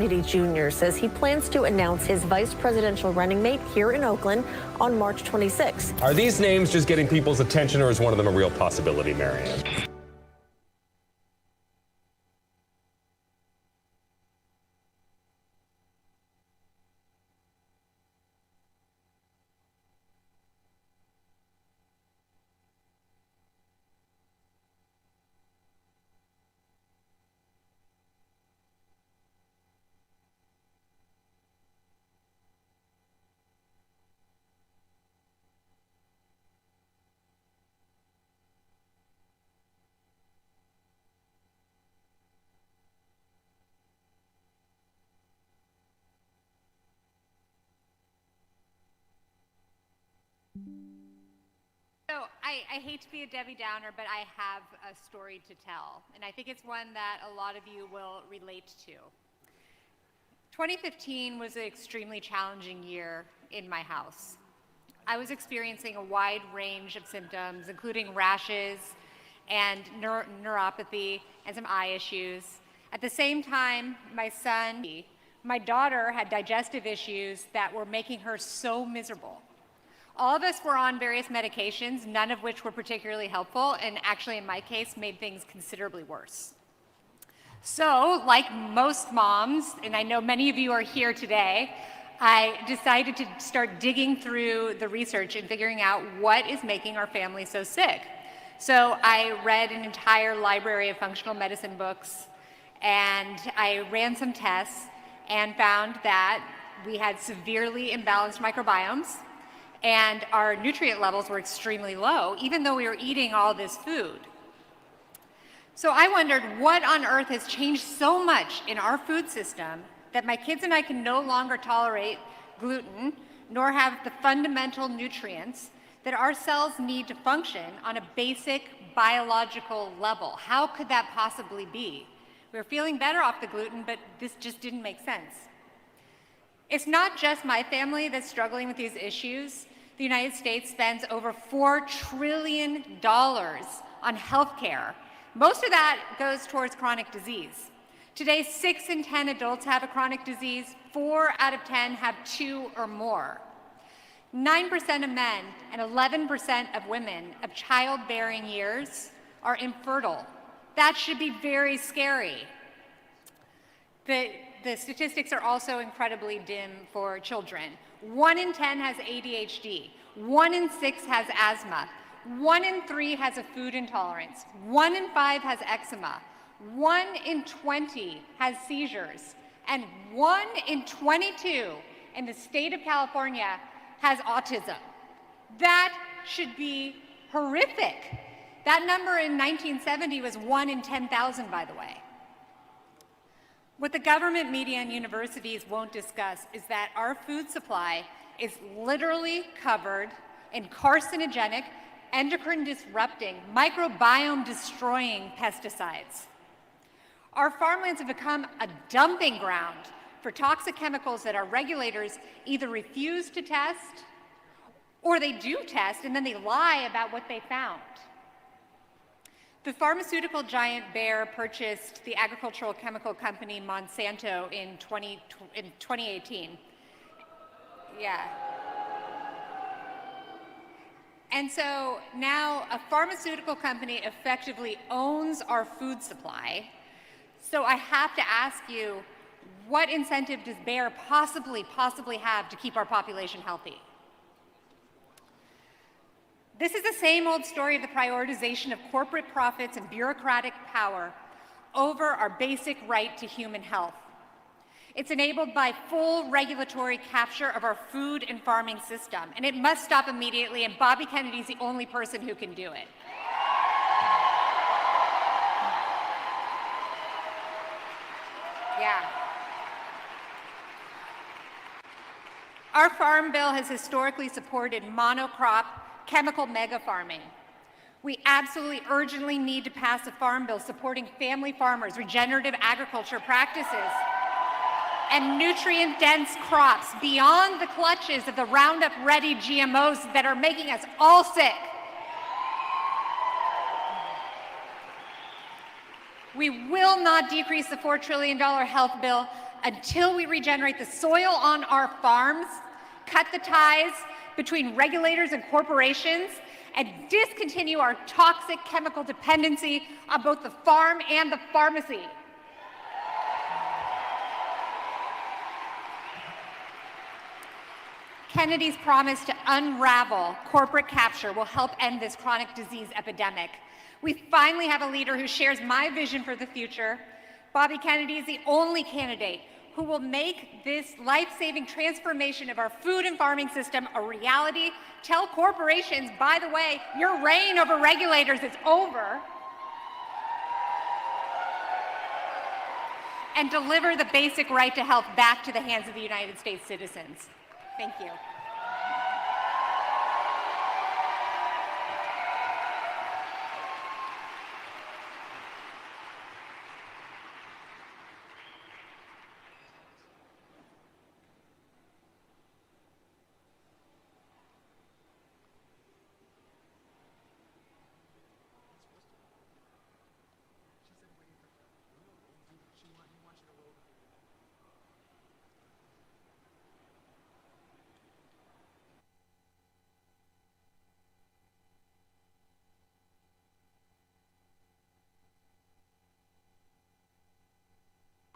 Kennedy Jr. says he plans to announce his vice presidential running mate here in Oakland on March 26th. Are these names just getting people's attention, or is one of them a real possibility, Marianne? So I hate to be a Debbie Downer, but I have a story to tell, and I think it's one that a lot of you will relate to. 2015 was an extremely challenging year in my house. I was experiencing a wide range of symptoms, including rashes and neuropathy and some eye issues. At the same time, my daughter had digestive issues that were making her so miserable. All of us were on various medications, none of which were particularly helpful, and actually in my case made things considerably worse. So, like most moms, and I know many of you are here today, I decided to start digging through the research and figuring out what is making our family so sick. So I read an entire library of functional medicine books, and I ran some tests and found that we had severely imbalanced microbiomes, and our nutrient levels were extremely low, even though we were eating all this food. So I wondered, what on earth has changed so much in our food system that my kids and I can no longer tolerate gluten, nor have the fundamental nutrients that our cells need to function on a basic biological level? How could that possibly be? We were feeling better off the gluten, but this just didn't make sense. It's not just my family that's struggling with these issues. The United States spends over $4 trillion on healthcare. Most of that goes towards chronic disease. Today, 6 in 10 adults have a chronic disease, 4 out of 10 have 2 or more. 9% of men and 11% of women of childbearing years are infertile. That should be very scary. The statistics are also incredibly dim for children. 1 in 10 has ADHD, 1 in 6 has asthma, 1 in 3 has a food intolerance, 1 in 5 has eczema, 1 in 20 has seizures, and 1 in 22 in the state of California has autism. That should be horrific. That number in 1970 was 1 in 10,000, by the way. What the government, media, and universities won't discuss is that our food supply is literally covered in carcinogenic, endocrine-disrupting, microbiome-destroying pesticides. Our farmlands have become a dumping ground for toxic chemicals that our regulators either refuse to test, or they do test and then they lie about what they found. The pharmaceutical giant Bayer purchased the agricultural chemical company Monsanto in 2018. Yeah. And so now a pharmaceutical company effectively owns our food supply. So I have to ask you, what incentive does Bayer possibly have to keep our population healthy? This is the same old story of the prioritization of corporate profits and bureaucratic power over our basic right to human health. It's enabled by full regulatory capture of our food and farming system, and it must stop immediately, and Bobby Kennedy's the only person who can do it. Yeah. Our farm bill has historically supported monocrop chemical mega farming. We absolutely urgently need to pass a farm bill supporting family farmers, regenerative agriculture practices, and nutrient-dense crops beyond the clutches of the Roundup-ready GMOs that are making us all sick. We will not decrease the $4 trillion health bill until we regenerate the soil on our farms, cut the ties between regulators and corporations, and discontinue our toxic chemical dependency on both the farm and the pharmacy. Kennedy's promise to unravel corporate capture will help end this chronic disease epidemic. We finally have a leader who shares my vision for the future. Bobby Kennedy is the only candidate who will make this life-saving transformation of our food and farming system a reality. Tell corporations, by the way, your reign over regulators is over. And deliver the basic right to health back to the hands of the United States citizens. Thank you.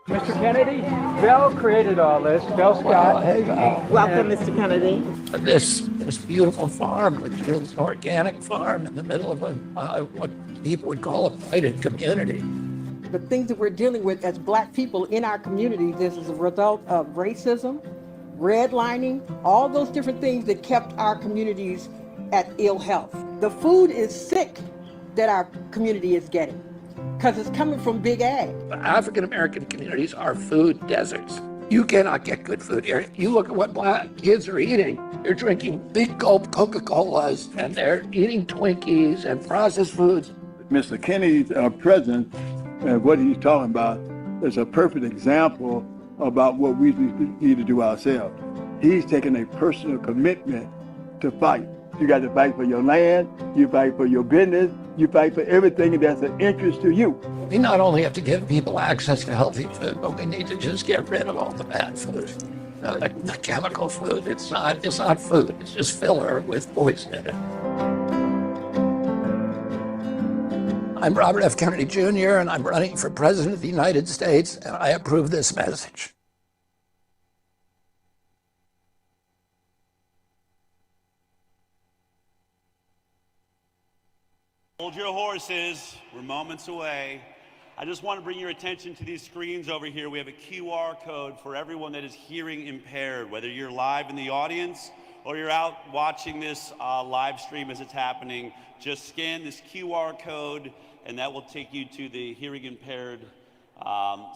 Mr. Kennedy, Bill created all this. Bill Scott. Welcome, Mr. Kennedy. This beautiful farm, which is an organic farm in the middle of what people would call a blighted community. The things that we're dealing with as Black people in our community, this is a result of racism, redlining, all those different things that kept our communities at ill health. The food is sick that our community is getting because it's coming from big ag. African American communities are food deserts. You cannot get good food here. You look at what Black kids are eating. They're drinking big gulp Coca-Colas and they're eating Twinkies and processed foods. Mr. Kennedy's president and what he's talking about is a perfect example about what we need to do ourselves. He's taking a personal commitment to fight. You got to fight for your land, you fight for your business, you fight for everything that's an interest to you. We not only have to give people access to healthy food, but we need to just get rid of all the bad food. The chemical food, it's not food, it's just filler with poison in it. I'm Robert F. Kennedy Jr., and I'm running for President of the United States, and I approve this message. Hold your horses, we're moments away. I just want to bring your attention to these screens over here. We have a QR code for everyone that is hearing impaired, whether you're live in the audience or you're out watching this live stream as it's happening. Just scan this QR code and that will take you to the hearing impaired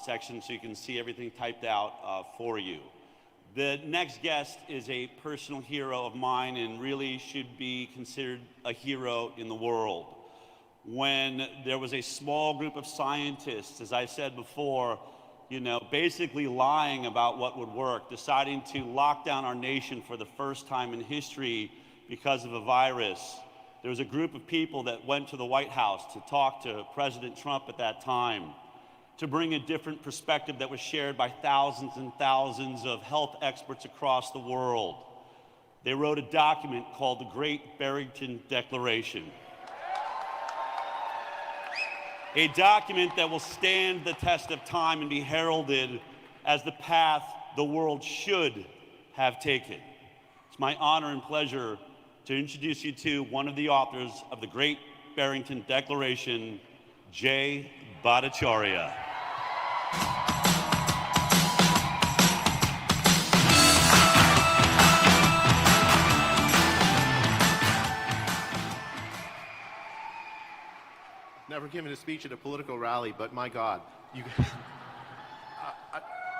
section so you can see everything typed out for you. The next guest is a personal hero of mine and really should be considered a hero in the world. When there was a small group of scientists, as I said before, basically lying about what would work, deciding to lock down our nation for the first time in history because of a virus. There was a group of people that went to the White House to talk to President Trump at that time, to bring a different perspective that was shared by thousands and thousands of health experts across the world. They wrote a document called the Great Barrington Declaration. A document that will stand the test of time and be heralded as the path the world should have taken. It's my honor and pleasure to introduce you to one of the authors of the Great Barrington Declaration, Jay Bhattacharya. Never given a speech at a political rally, but my God.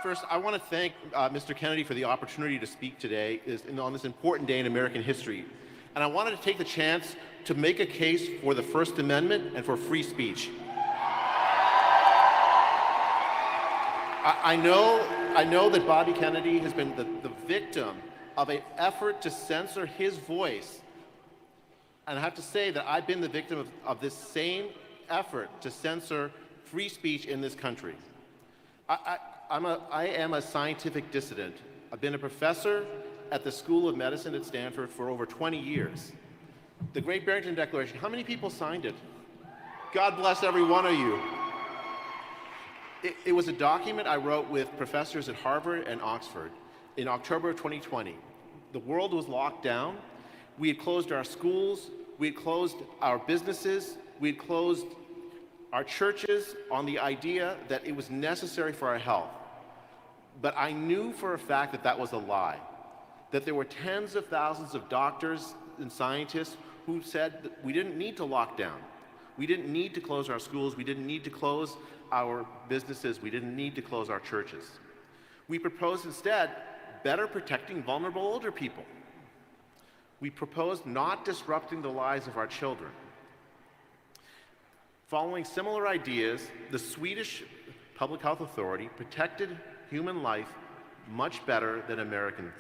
First, I want to thank Mr. Kennedy for the opportunity to speak today on this important day in American history. And I wanted to take the chance to make a case for the First Amendment and for free speech. I know that Bobby Kennedy has been the victim of an effort to censor his voice. And I have to say that I've been the victim of this I I am a scientific dissident. I've been a professor at the School of Medicine at Stanford for over 20 years. The Great Barrington Declaration, how many people signed it? God bless every one of you. It was a document I wrote with professors at Harvard and Oxford in October of 2020. The world was locked down. We had closed our schools. We had closed our businesses. We had closed our churches on the idea that it was necessary for our health. But I knew for a fact that that was a lie, that there were tens of thousands of doctors and scientists who said that we didn't need to lock down. We didn't need to close our schools. We didn't need to close our businesses. We didn't need to close our churches. We proposed instead better protecting vulnerable older people. We proposed not disrupting the lives of our children. Following similar ideas, the Swedish Public Health Authority protected human life much better than Americans.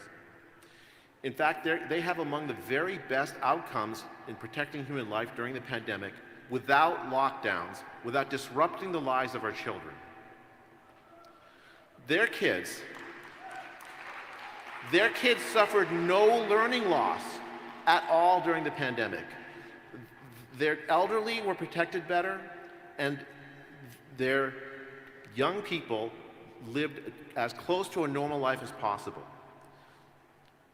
In fact, they have among the very best outcomes in protecting human life during the pandemic without lockdowns, without disrupting the lives of our children. Their kids suffered no learning loss at all during the pandemic. Their elderly were protected better, and their young people lived as close to a normal life as possible.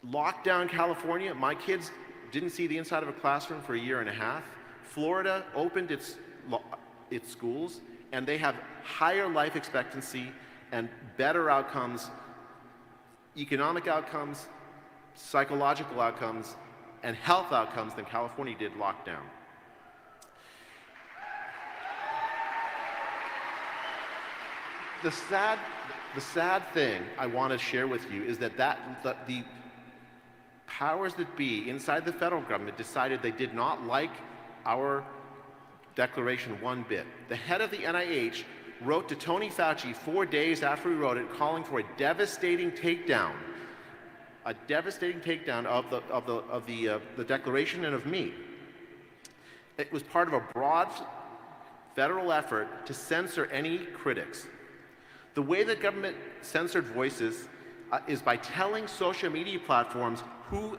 Lockdown California, my kids didn't see the inside of a classroom for a year and a half. Florida opened its schools, and they have higher life expectancy and better outcomes, economic outcomes, psychological outcomes, and health outcomes than California did locked down. The sad thing I want to share with you is that the powers that be inside the federal government decided they did not like our declaration one bit. The head of the NIH wrote to Tony Fauci 4 days after he wrote it, calling for a devastating takedown of the declaration and of me. It was part of a broad federal effort to censor any critics. The way that government censored voices is by telling social media platforms who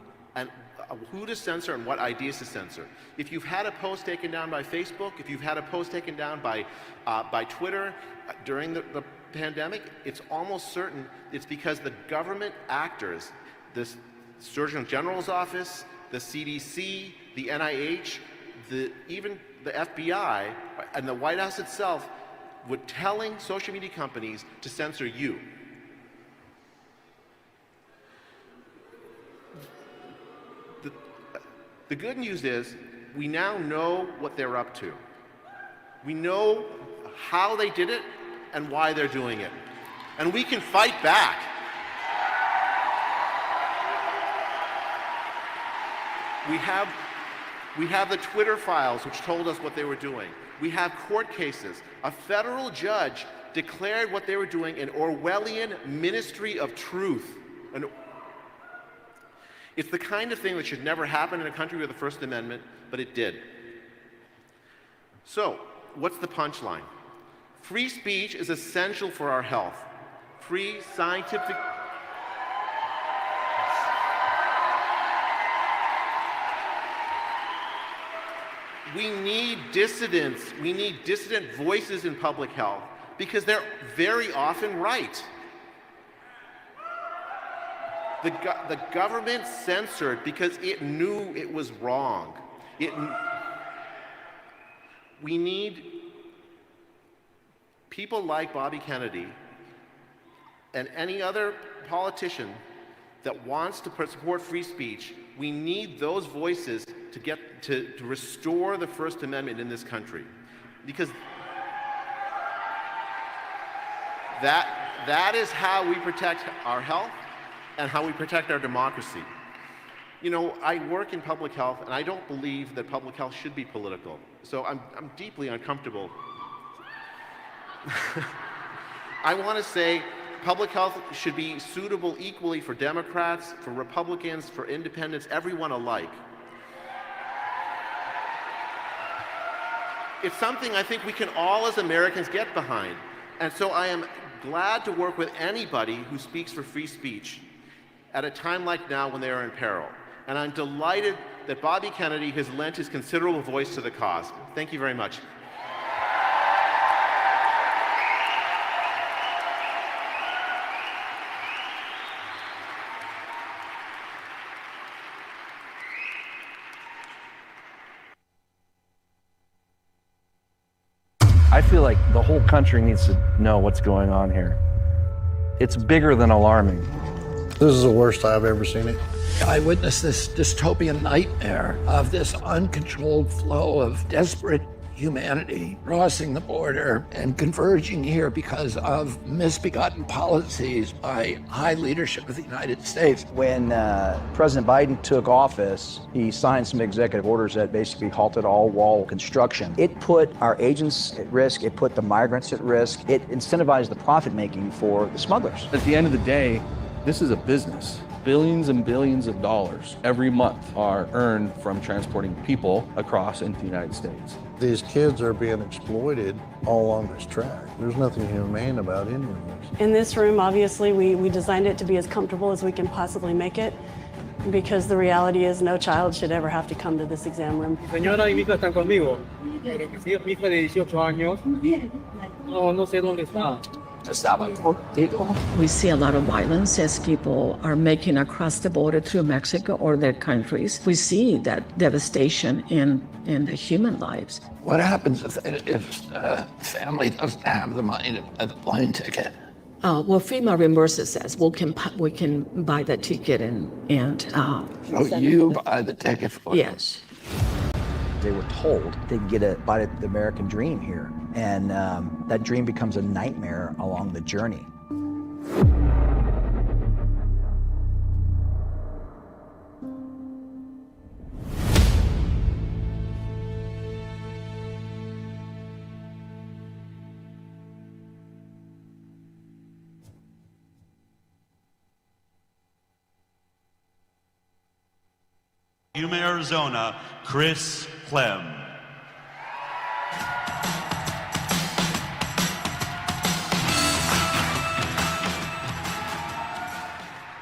to censor and what ideas to censor. If you've had a post taken down by Facebook, if you've had a post taken down by Twitter during the pandemic, it's almost certain it's because the government actors, the Surgeon General's office, the CDC, the NIH, even the FBI, and the White House itself were telling social media companies to censor you. The good news is we now know what they're up to. We know how they did it and why they're doing it. And we can fight back. We have the Twitter files which told us what they were doing. We have court cases. A federal judge declared what they were doing an Orwellian ministry of truth. It's the kind of thing that should never happen in a country with the First Amendment, but it did. So, what's the punchline? Free speech is essential for our health. Free scientific... We need dissidents. We need dissident voices in public health because they're very often right. The government censored because it knew it was wrong. We need people like Bobby Kennedy and any other politician that wants to support free speech. We need those voices to restore the First Amendment in this country, because that is how we protect our health and how we protect our democracy. You know, I work in public health, and I don't believe that public health should be political. So I'm deeply uncomfortable. I want to say public health should be suitable equally for Democrats, for Republicans, for independents, everyone alike. It's something I think we can all as Americans get behind. And so I am glad to work with anybody who speaks for free speech at a time like now when they are in peril. And I'm delighted that Bobby Kennedy has lent his considerable voice to the cause. Thank you very much. I feel like the whole country needs to know what's going on here. It's bigger than alarming. This is the worst I've ever seen it. I witnessed this dystopian nightmare of this uncontrolled flow of desperate humanity crossing the border and converging here because of misbegotten policies by high leadership of the United States. When President Biden took office, he signed some executive orders that basically halted all wall construction. It put our agents at risk, it put the migrants at risk, it incentivized the profit making for the smugglers. At the end of the day, this is a business. Billions and billions of dollars every month are earned from transporting people across into the United States. These kids are being exploited all along this track. There's nothing humane about any of this. In this room, obviously, we designed it to be as comfortable as we can possibly make it, because the reality is no child should ever have to come to this exam room. Señora y mi hija están conmigo. Pero que sí, mi hija de 18 años. No sé dónde está. We see a lot of violence as people are making across the border through Mexico or their countries. We see that devastation in the human lives. What happens if a family doesn't have the money to buy the plane ticket? Well, FEMA reimburses us. We can buy the ticket and So you buy the ticket for them? Yes. They were told they could get a bite at the American dream here, and that dream becomes a nightmare along the journey. Yuma, Arizona, Chris Clem.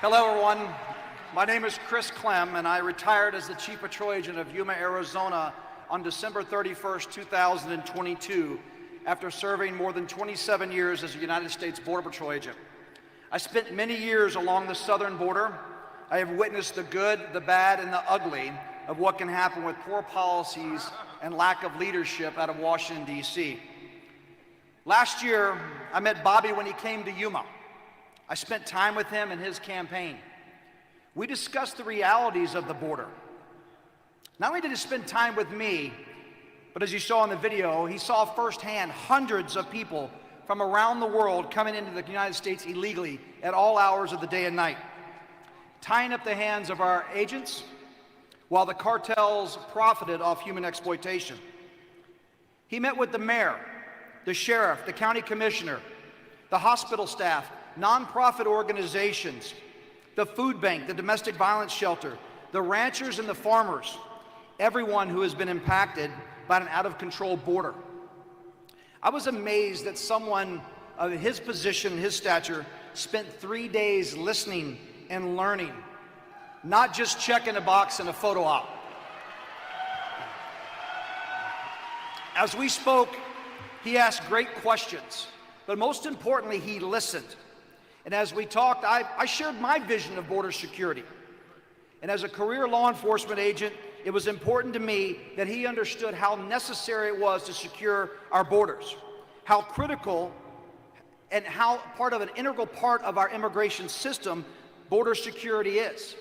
Hello, everyone. My name is Chris Clem, and I retired as the Chief Patrol Agent of Yuma, Arizona on December 31st, 2022, after serving more than 27 years as a United States Border Patrol Agent. I spent many years along the southern border. I have witnessed the good, the bad, and the ugly of what can happen with poor policies and lack of leadership out of Washington, D.C. Last year, I met Bobby when he came to Yuma. I spent time with him and his campaign. We discussed the realities of the border. Not only did he spend time with me, but as you saw in the video, he saw firsthand hundreds of people from around the world coming into the United States illegally at all hours of the day and night, tying up the hands of our agents while the cartels profited off human exploitation. He met with the mayor, the sheriff, the county commissioner, the hospital staff, nonprofit organizations, the food bank, the domestic violence shelter, the ranchers and the farmers, everyone who has been impacted by an out-of-control border. I was amazed that someone of his position, his stature, spent 3 days listening and learning, not just checking a box in a photo op. As we spoke, he asked great questions, but most importantly, he listened. And as we talked, I shared my vision of border security. And as a career law enforcement agent, it was important to me that he understood how necessary it was to secure our borders, how critical and how part of an integral part of our immigration system border security is.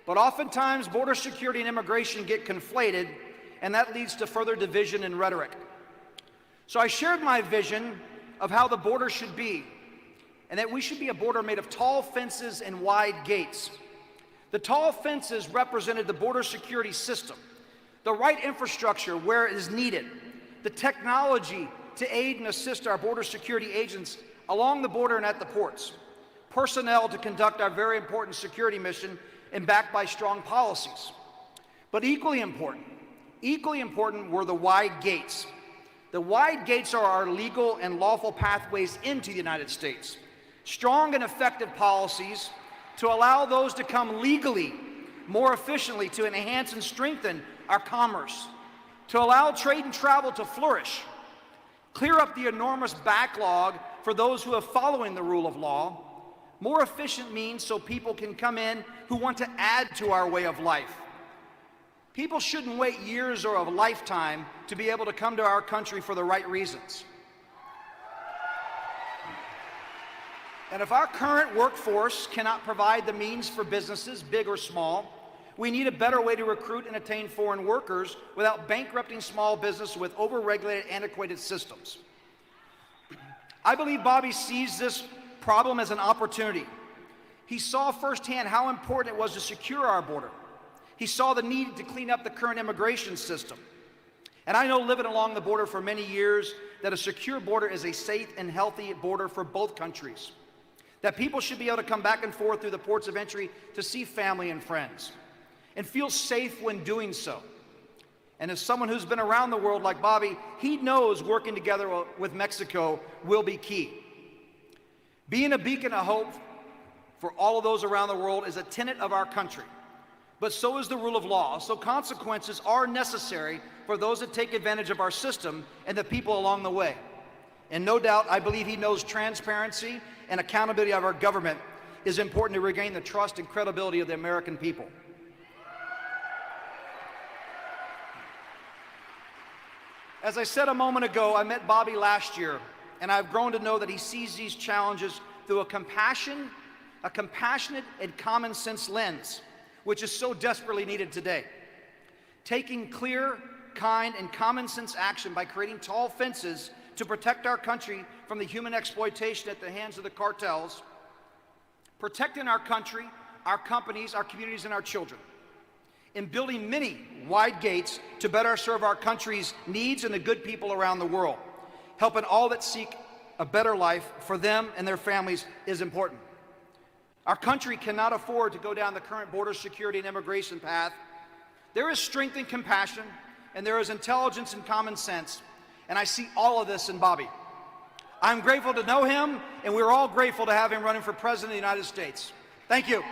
But oftentimes, border security and immigration get conflated, and that leads to further division and rhetoric. So I shared my vision of how the border should be, and that we should be a border made of tall fences and wide gates. The tall fences represented the border security system, the right infrastructure where it is needed, the technology to aid and assist our border security agents along the border and at the ports, personnel to conduct our very important security mission, and backed by strong policies. But equally important were the wide gates, The wide gates are our legal and lawful pathways into the United States. Strong and effective policies to allow those to come legally, more efficiently, to enhance and strengthen our commerce, to allow trade and travel to flourish, clear up the enormous backlog for those who are following the rule of law, more efficient means so people can come in who want to add to our way of life. People shouldn't wait years or a lifetime to be able to come to our country for the right reasons. And if our current workforce cannot provide the means for businesses, big or small, we need a better way to recruit and attain foreign workers without bankrupting small business with over-regulated, antiquated systems. I believe Bobby sees this problem as an opportunity. He saw firsthand how important it was to secure our border. He saw the need to clean up the current immigration system. And I know, living along the border for many years, that a secure border is a safe and healthy border for both countries. That people should be able to come back and forth through the ports of entry to see family and friends, and feel safe when doing so. And as someone who's been around the world like Bobby, he knows working together with Mexico will be key. Being a beacon of hope for all of those around the world is a tenet of our country. But so is the rule of law. So consequences are necessary for those that take advantage of our system and the people along the way. And no doubt, I believe he knows transparency and accountability of our government is important to regain the trust and credibility of the American people. As I said a moment ago, I met Bobby last year, and I've grown to know that he sees these challenges through a compassionate and common sense lens, which is so desperately needed today. Taking clear, kind, and common sense action by creating tall fences to protect our country from the human exploitation at the hands of the cartels, protecting our country, our companies, our communities, and our children, and building many wide gates to better serve our country's needs and the good people around the world. Helping all that seek a better life for them and their families is important. Our country cannot afford to go down the current border security and immigration path. There is strength and compassion, and there is intelligence and common sense, and I see all of this in Bobby. I'm grateful to know him, and we're all grateful to have him running for President of the United States. Thank you.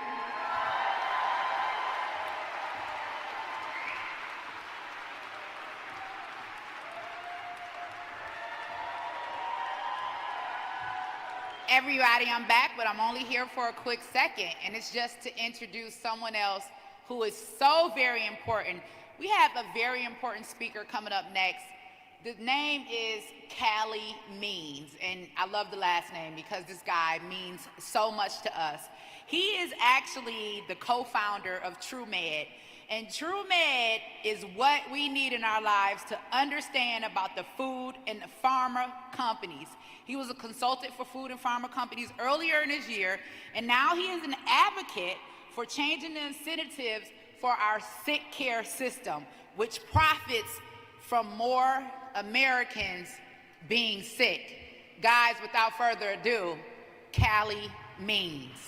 Everybody, I'm back, but I'm only here for a quick second, and it's just to introduce someone else who is so very important. We have a very important speaker coming up next. The name is Callie Means, and I love the last name because this guy means so much to us. He is actually the co-founder of TrueMed, and TrueMed is what we need in our lives to understand about the food and the pharma companies. He was a consultant for food and pharma companies earlier in his year, and now he is an advocate for changing the incentives for our sick care system, which profits from more Americans being sick. Guys, without further ado, Callie Means.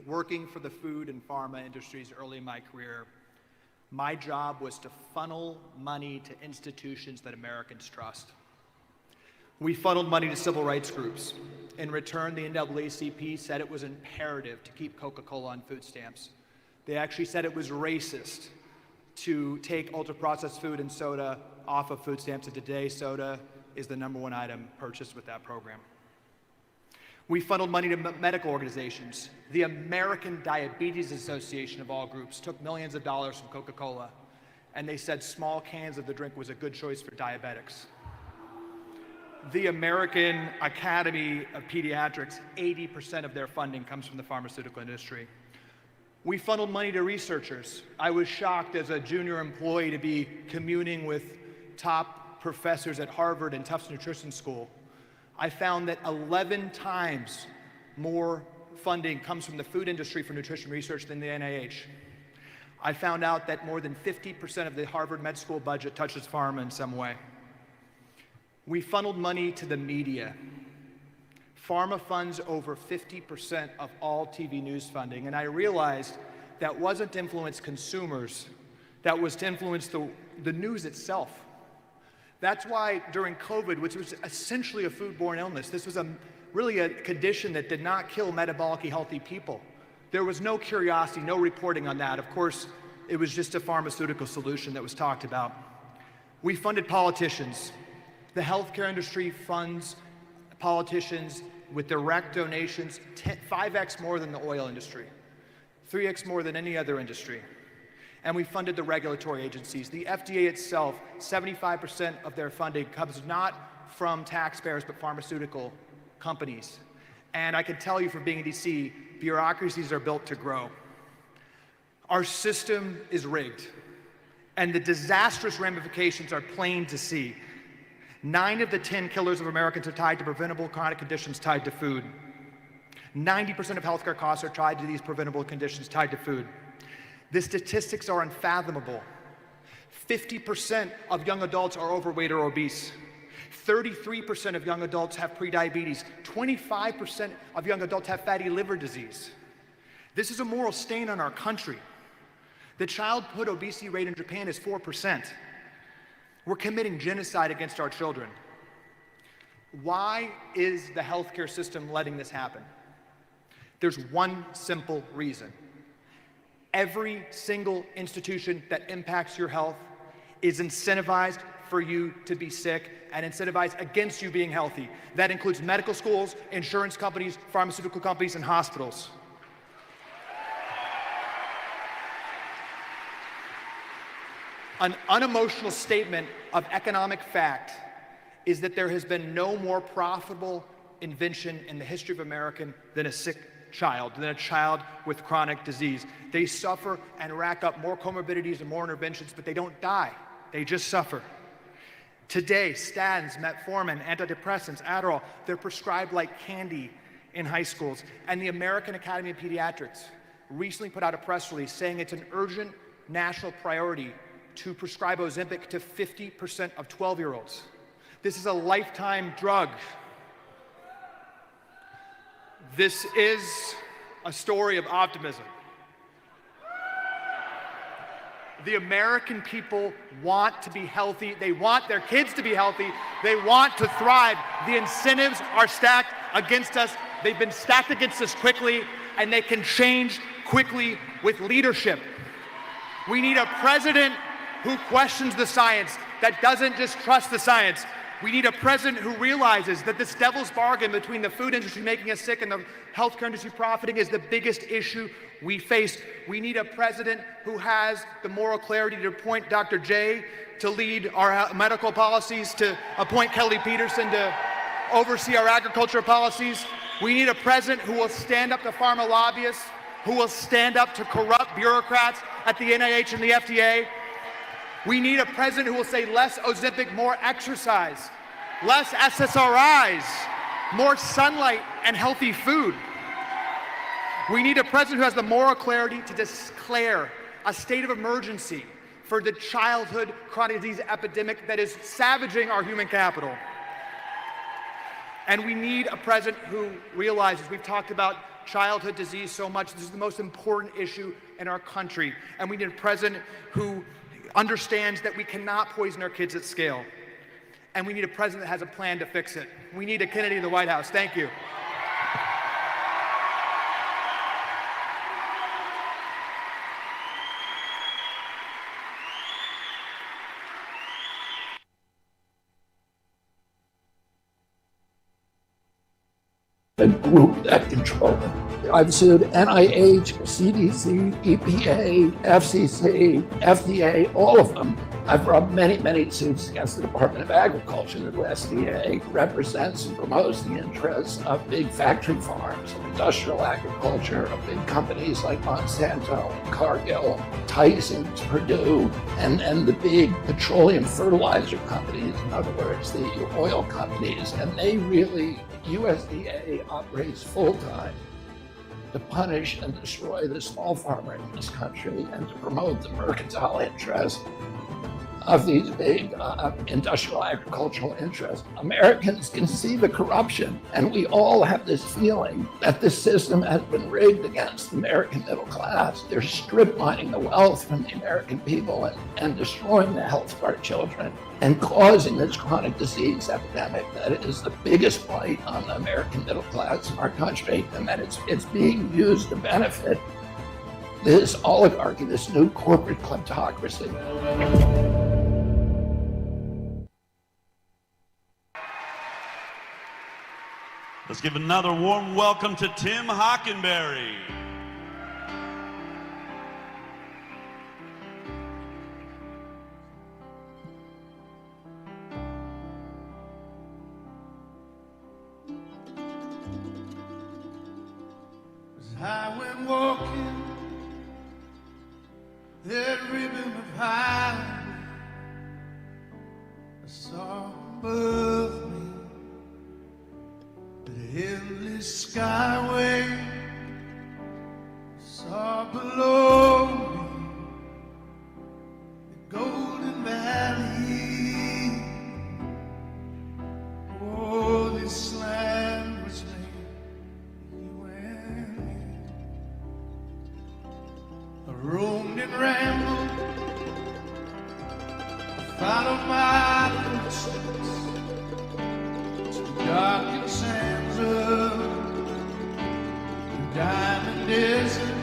Working for the food and pharma industries early in my career, my job was to funnel money to institutions that Americans trust. We funneled money to civil rights groups. In return, the NAACP said it was imperative to keep Coca-Cola on food stamps. They actually said it was racist to take ultra-processed food and soda off of food stamps, and today soda is the #1 item purchased with that program. We funneled money to medical organizations. The American Diabetes Association, of all groups, took millions of dollars from Coca-Cola, and they said small cans of the drink was a good choice for diabetics. The American Academy of Pediatrics, 80% of their funding comes from the pharmaceutical industry. We funneled money to researchers. I was shocked as a junior employee to be communing with top professors at Harvard and Tufts Nutrition School. I found that 11 times more funding comes from the food industry for nutrition research than the NIH. I found out that more than 50% of the Harvard Med School budget touches pharma in some way. We funneled money to the media. Pharma funds over 50% of all TV news funding, and I realized that wasn't to influence consumers, that was to influence the news itself. That's why during COVID, which was essentially a foodborne illness, this was really a condition that did not kill metabolically healthy people. There was no curiosity, no reporting on that. Of course, it was just a pharmaceutical solution that was talked about. We funded politicians. The healthcare industry funds politicians with direct donations 5x more than the oil industry, 3x more than any other industry. And we funded the regulatory agencies. The FDA itself, 75% of their funding comes not from taxpayers, but pharmaceutical companies. And I can tell you from being in DC, bureaucracies are built to grow. Our system is rigged, and the disastrous ramifications are plain to see. 9 of the 10 killers of Americans are tied to preventable chronic conditions tied to food. 90% of healthcare costs are tied to these preventable conditions tied to food. The statistics are unfathomable. 50% of young adults are overweight or obese. 33% of young adults have prediabetes. 25% of young adults have fatty liver disease. This is a moral stain on our country. The childhood obesity rate in Japan is 4%. We're committing genocide against our children. Why is the healthcare system letting this happen? There's one simple reason. Every single institution that impacts your health is incentivized for you to be sick and incentivized against you being healthy. That includes medical schools, insurance companies, pharmaceutical companies, and hospitals. An unemotional statement of economic fact is that there has been no more profitable invention in the history of America than a sick child, than a child with chronic disease. They suffer and rack up more comorbidities and more interventions, but they don't die. They just suffer. Today, statins, metformin, antidepressants, Adderall, they're prescribed like candy in high schools. And the American Academy of Pediatrics recently put out a press release saying it's an urgent national priority to prescribe Ozempic to 50% of 12-year-olds. This is a lifetime drug. This is a story of optimism. The American people want to be healthy. They want their kids to be healthy. They want to thrive. The incentives are stacked against us. They've been stacked against us quickly, and they can change quickly with leadership. We need a president who questions the science, that doesn't just trust the science. We need a president who realizes that this devil's bargain between the food industry making us sick and the healthcare industry profiting is the biggest issue we face. We need a president who has the moral clarity to appoint Dr. J to lead our medical policies, to appoint Kelly Peterson to oversee our agriculture policies. We need a president who will stand up to pharma lobbyists, who will stand up to corrupt bureaucrats at the NIH and the FDA. We need a president who will say less Ozempic, more exercise, less SSRIs, more sunlight and healthy food. We need a president who has the moral clarity to declare a state of emergency for the childhood chronic disease epidemic that is savaging our human capital. And we need a president who realizes, we've talked about childhood disease so much, this is the most important issue in our country. And we need a president who understands that we cannot poison our kids at scale. And we need a president that has a plan to fix it. We need a Kennedy in the White House. Thank you. The group that control it. I've sued NIH, CDC, EPA, FCC, FDA, all of them. I've brought many, many suits against the Department of Agriculture. The USDA represents and promotes the interests of big factory farms, of industrial agriculture, of big companies like Monsanto, Cargill, Tyson, Purdue, and the big petroleum fertilizer companies, in other words, the oil companies. And they really, USDA operates full-time to punish and destroy the small farmer in this country and to promote the mercantile interest of these big industrial agricultural interests. Americans can see the corruption, and we all have this feeling that this system has been rigged against the American middle class. They're strip mining the wealth from the American people and destroying the health of our children and causing this chronic disease epidemic that is the biggest blight on the American middle class in our country, and that it's being used to benefit this oligarchy, this new corporate kleptocracy. Let's give another warm welcome to Tim Hockenberry. As I went walking that ribbon of highway, I saw above me the endless skyway. I saw below me the golden valley. Oh, this land was made for you and me. I roamed and rambled, I followed my footsteps to the darkened sands of the diamond desert.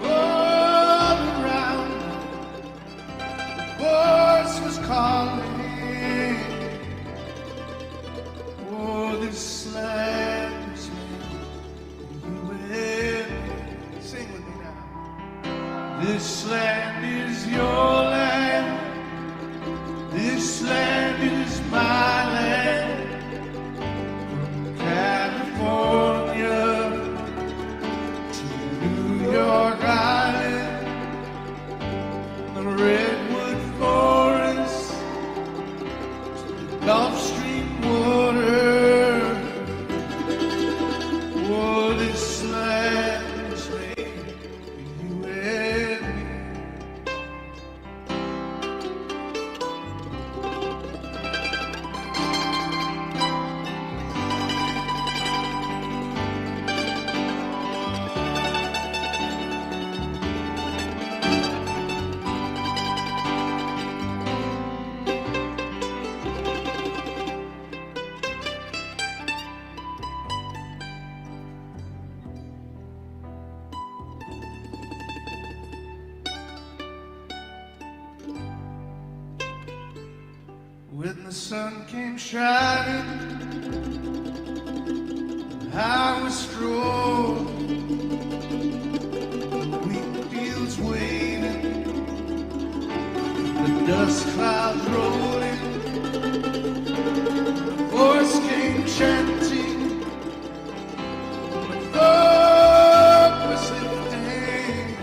All around me, the voice was calling. Oh, this land is made for you and me. Sing with me now. This land is your land. This land is my land. From California to New York Island, the redwood forest to the Gulf Stream water. Oh, this land is made for you and me. When the sun came shining, I was strolling, the wheat fields waving, the dust clouds rolling, the voice came chanting, the fog was lifting.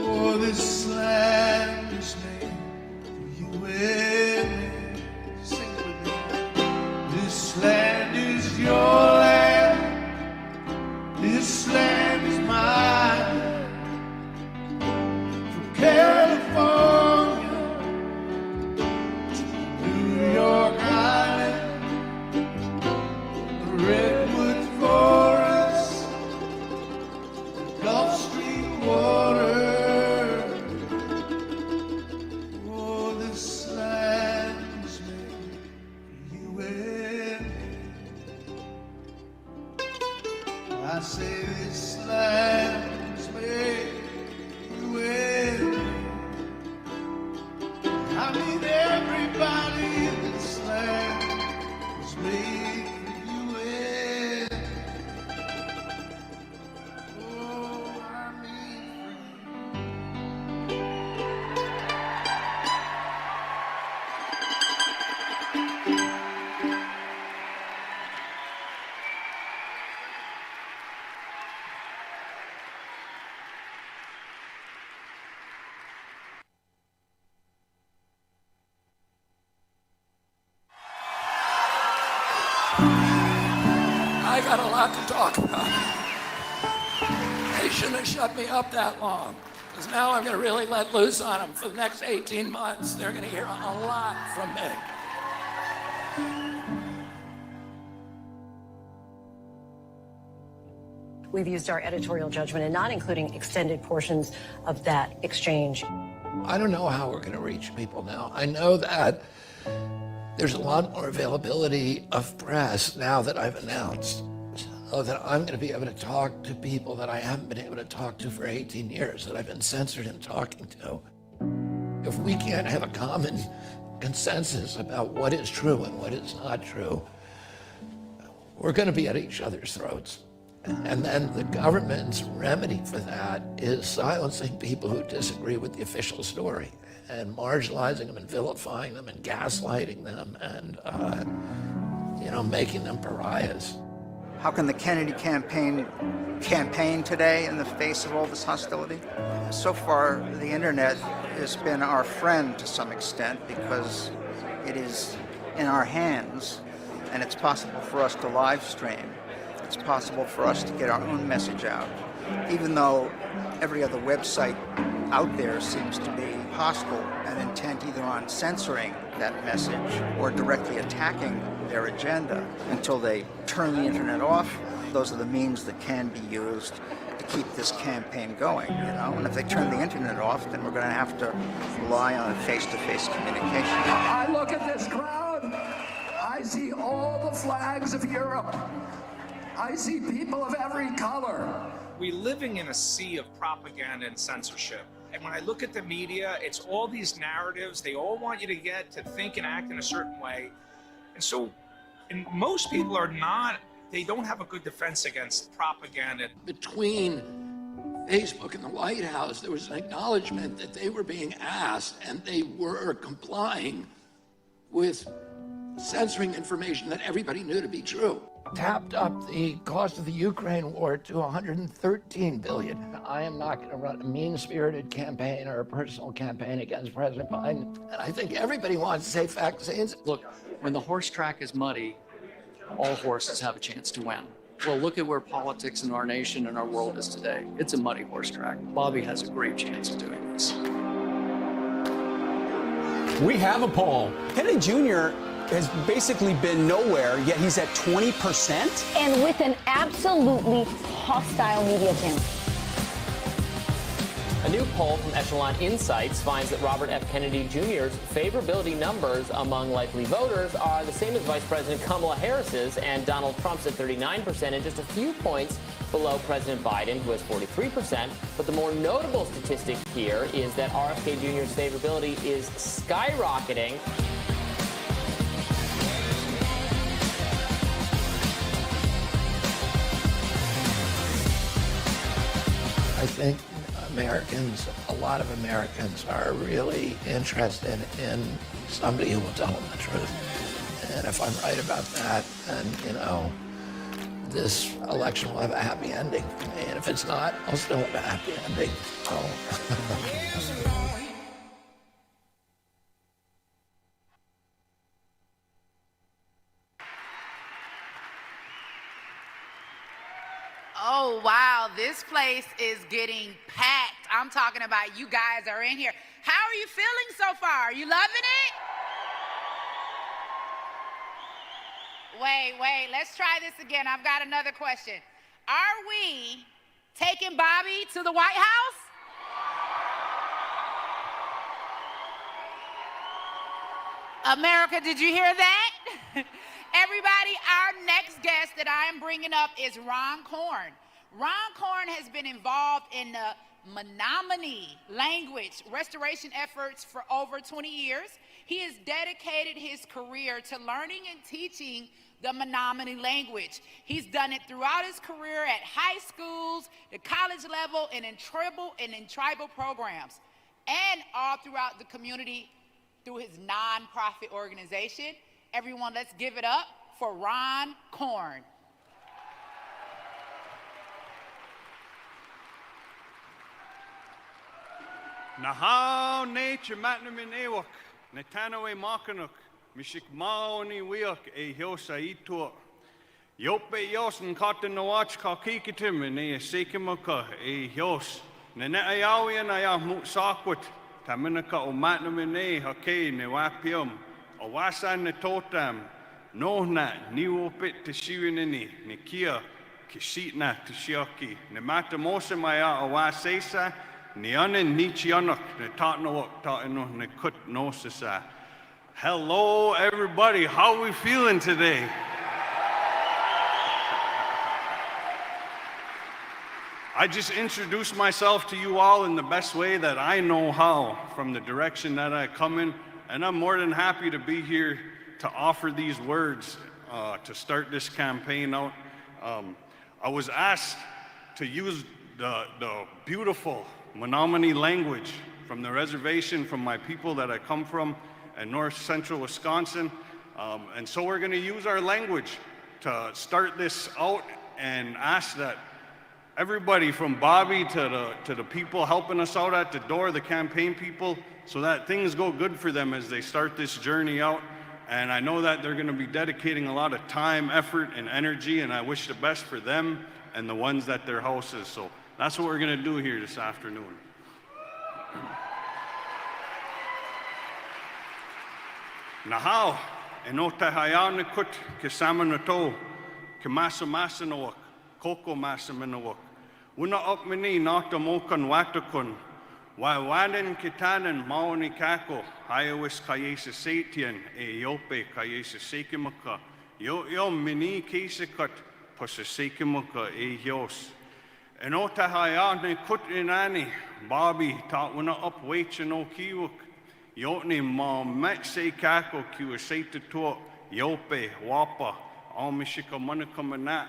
Oh, this land is made for you and me. Sing with me. This land is your land. This land is mine. From California to New York Island, the redwood forest, the Gulf Stream water. Oh, this land is made for you and me. I say this land is made for you and me. I mean everybody in this land is made for you and me. Oh, I mean for you. I got a lot to talk about. They shouldn't have shut me up that long. Because now I'm going to really let loose on them for the next 18 months. They're going to hear a lot from me. We've used our editorial judgment in not including extended portions of that exchange. I don't know how we're going to reach people now. I know that there's a lot more availability of press now that I've announced, so that I'm going to be able to talk to people that I haven't been able to talk to for 18 years, that I've been censored in talking to. If we can't have a common consensus about what is true and what is not true, we're going to be at each other's throats. And then the government's remedy for that is silencing people who disagree with the official story and marginalizing them and vilifying them and gaslighting them and, making them pariahs. How can the Kennedy campaign today in the face of all this hostility? So far, the internet has been our friend to some extent because it is in our hands and it's possible for us to live stream. It's possible for us to get our own message out, even though every other website out there seems to be hostile and intent either on censoring that message or directly attacking their agenda until they turn the internet off. Those are the means that can be used to keep this campaign going, And if they turn the internet off, then we're going to have to rely on face-to-face communication. I look at this crowd, I see all the flags of Europe. I see people of every color. We're living in a sea of propaganda and censorship. And when I look at the media, it's all these narratives. They all want you to get to think and act in a certain way. And most people they don't have a good defense against propaganda. Between Facebook and the White House, there was an acknowledgement that they were being asked and they were complying with censoring information that everybody knew to be true. Tapped up the cost of the Ukraine war to $113 billion. I am not going to run a mean-spirited campaign or a personal campaign against President Biden. And I think everybody wants safe vaccines. Look, when the horse track is muddy, all horses have a chance to win. Well, look at where politics in our nation and our world is today. It's a muddy horse track. Bobby has a great chance of doing this. We have a poll. Kennedy Jr. has basically been nowhere, yet he's at 20%. And with an absolutely hostile media campaign. A new poll from Echelon Insights finds that Robert F. Kennedy Jr.'s favorability numbers among likely voters are the same as Vice President Kamala Harris's and Donald Trump's at 39% and just a few points below President Biden, who has 43%. But the more notable statistic here is that RFK Jr.'s favorability is skyrocketing. I think a lot of Americans are really interested in somebody who will tell them the truth. And if I'm right about that, then, this election will have a happy ending. And if it's not, I'll still have a happy ending. Oh, wow, this place is getting packed. I'm talking about you guys are in here. How are you feeling so far? Are you loving it? Wait, let's try this again. I've got another question. Are we taking Bobby to the White House? America, did you hear that? Everybody, our next guest that I am bringing up is Ron Korn. Ron Korn has been involved in the Menominee language restoration efforts for over 20 years. He has dedicated his career to learning and teaching the Menominee language. He's done it throughout his career at high schools, the college level, and in tribal programs, and all throughout the community through his nonprofit organization. Everyone, let's give it up for Ron Korn. Nahau nature matnamin ewak, netanawe makanuk, mishik maoni wiak e hiosa itua. Yope yos and cotton the watch kakikitim and a sikimaka e hios. Nene ayawi na ya muksakut. Taminaka o matnamine hake ne wapium. O wasan ne totam. No na niwopit te shiwinini. Ne kia kishitna te shioki. Ne matamosa maya o wasesa. Ne anen nichianok. Ne tatnawak tatino ne kut nosisa. Hello, everybody. How are we feeling today? I just introduced myself to you all in the best way that I know how, from the direction that I come in, and I'm more than happy to be here to offer these words to start this campaign out. I was asked to use the beautiful Menominee language from the reservation, from my people that I come from in north central Wisconsin, and so we're going to use our language to start this out and ask that everybody from Bobby to the people helping us out at the door, the campaign people, so that things go good for them as they start this journey out. And I know that they're going to be dedicating a lot of time, effort, and energy, and I wish the best for them and the ones that their house is. So that's what we're going to do here this afternoon. Nahau, eno te hayane kut ke samanato, ke masa masanawak, koko masa manawak. Una opmini nata mokan watakun, wai wanen kitanen maoni kako, hayawis kayesa satian, e yope kayesa sekimaka, yo mini kesekut, pasa sekimaka e yos. Eno te hayane kut inani, Bobby ta una up waitcha no kiwak, Yotni ma met se kako kiwa se te tua yope wapa all mishika manaka mana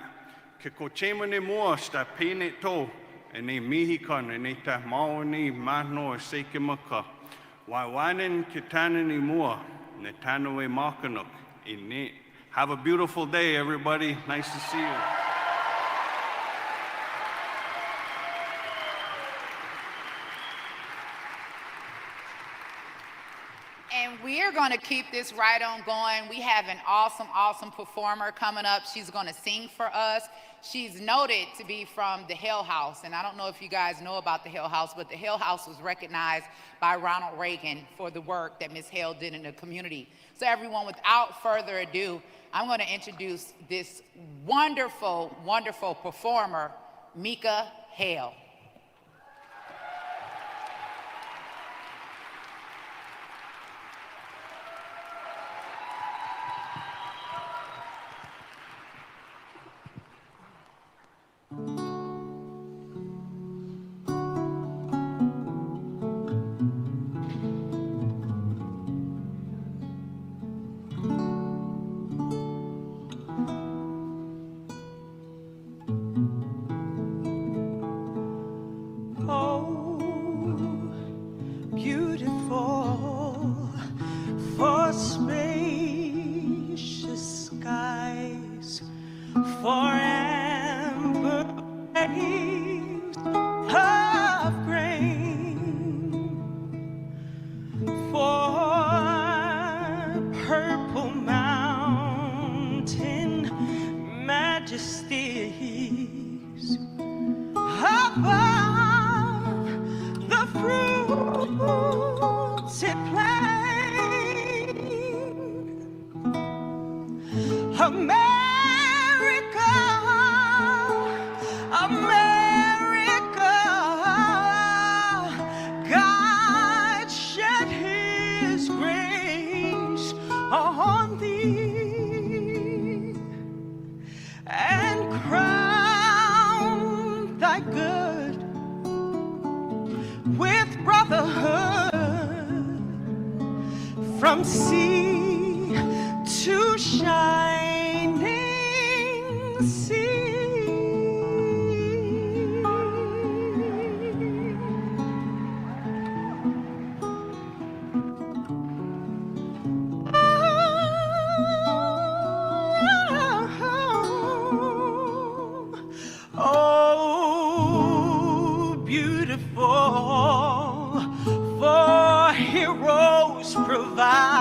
ke ko chemane mua sta pene to ene mihikan ene ta maoni mahno se ke maka wa wanen ke tanani mua ne tanoe makanuk ine. Have a beautiful day, everybody. Nice to see you. And we're going to keep this right on going. We have an awesome performer coming up. She's going to sing for us. She's noted to be from the Hill House. And I don't know if you guys know about the Hill House, but the Hill House was recognized by Ronald Reagan for the work that Ms. Hale did in the community. So everyone, without further ado, I'm going to introduce this wonderful performer, Mika Hale. From sea to shining sea. Oh, beautiful, for heroes provide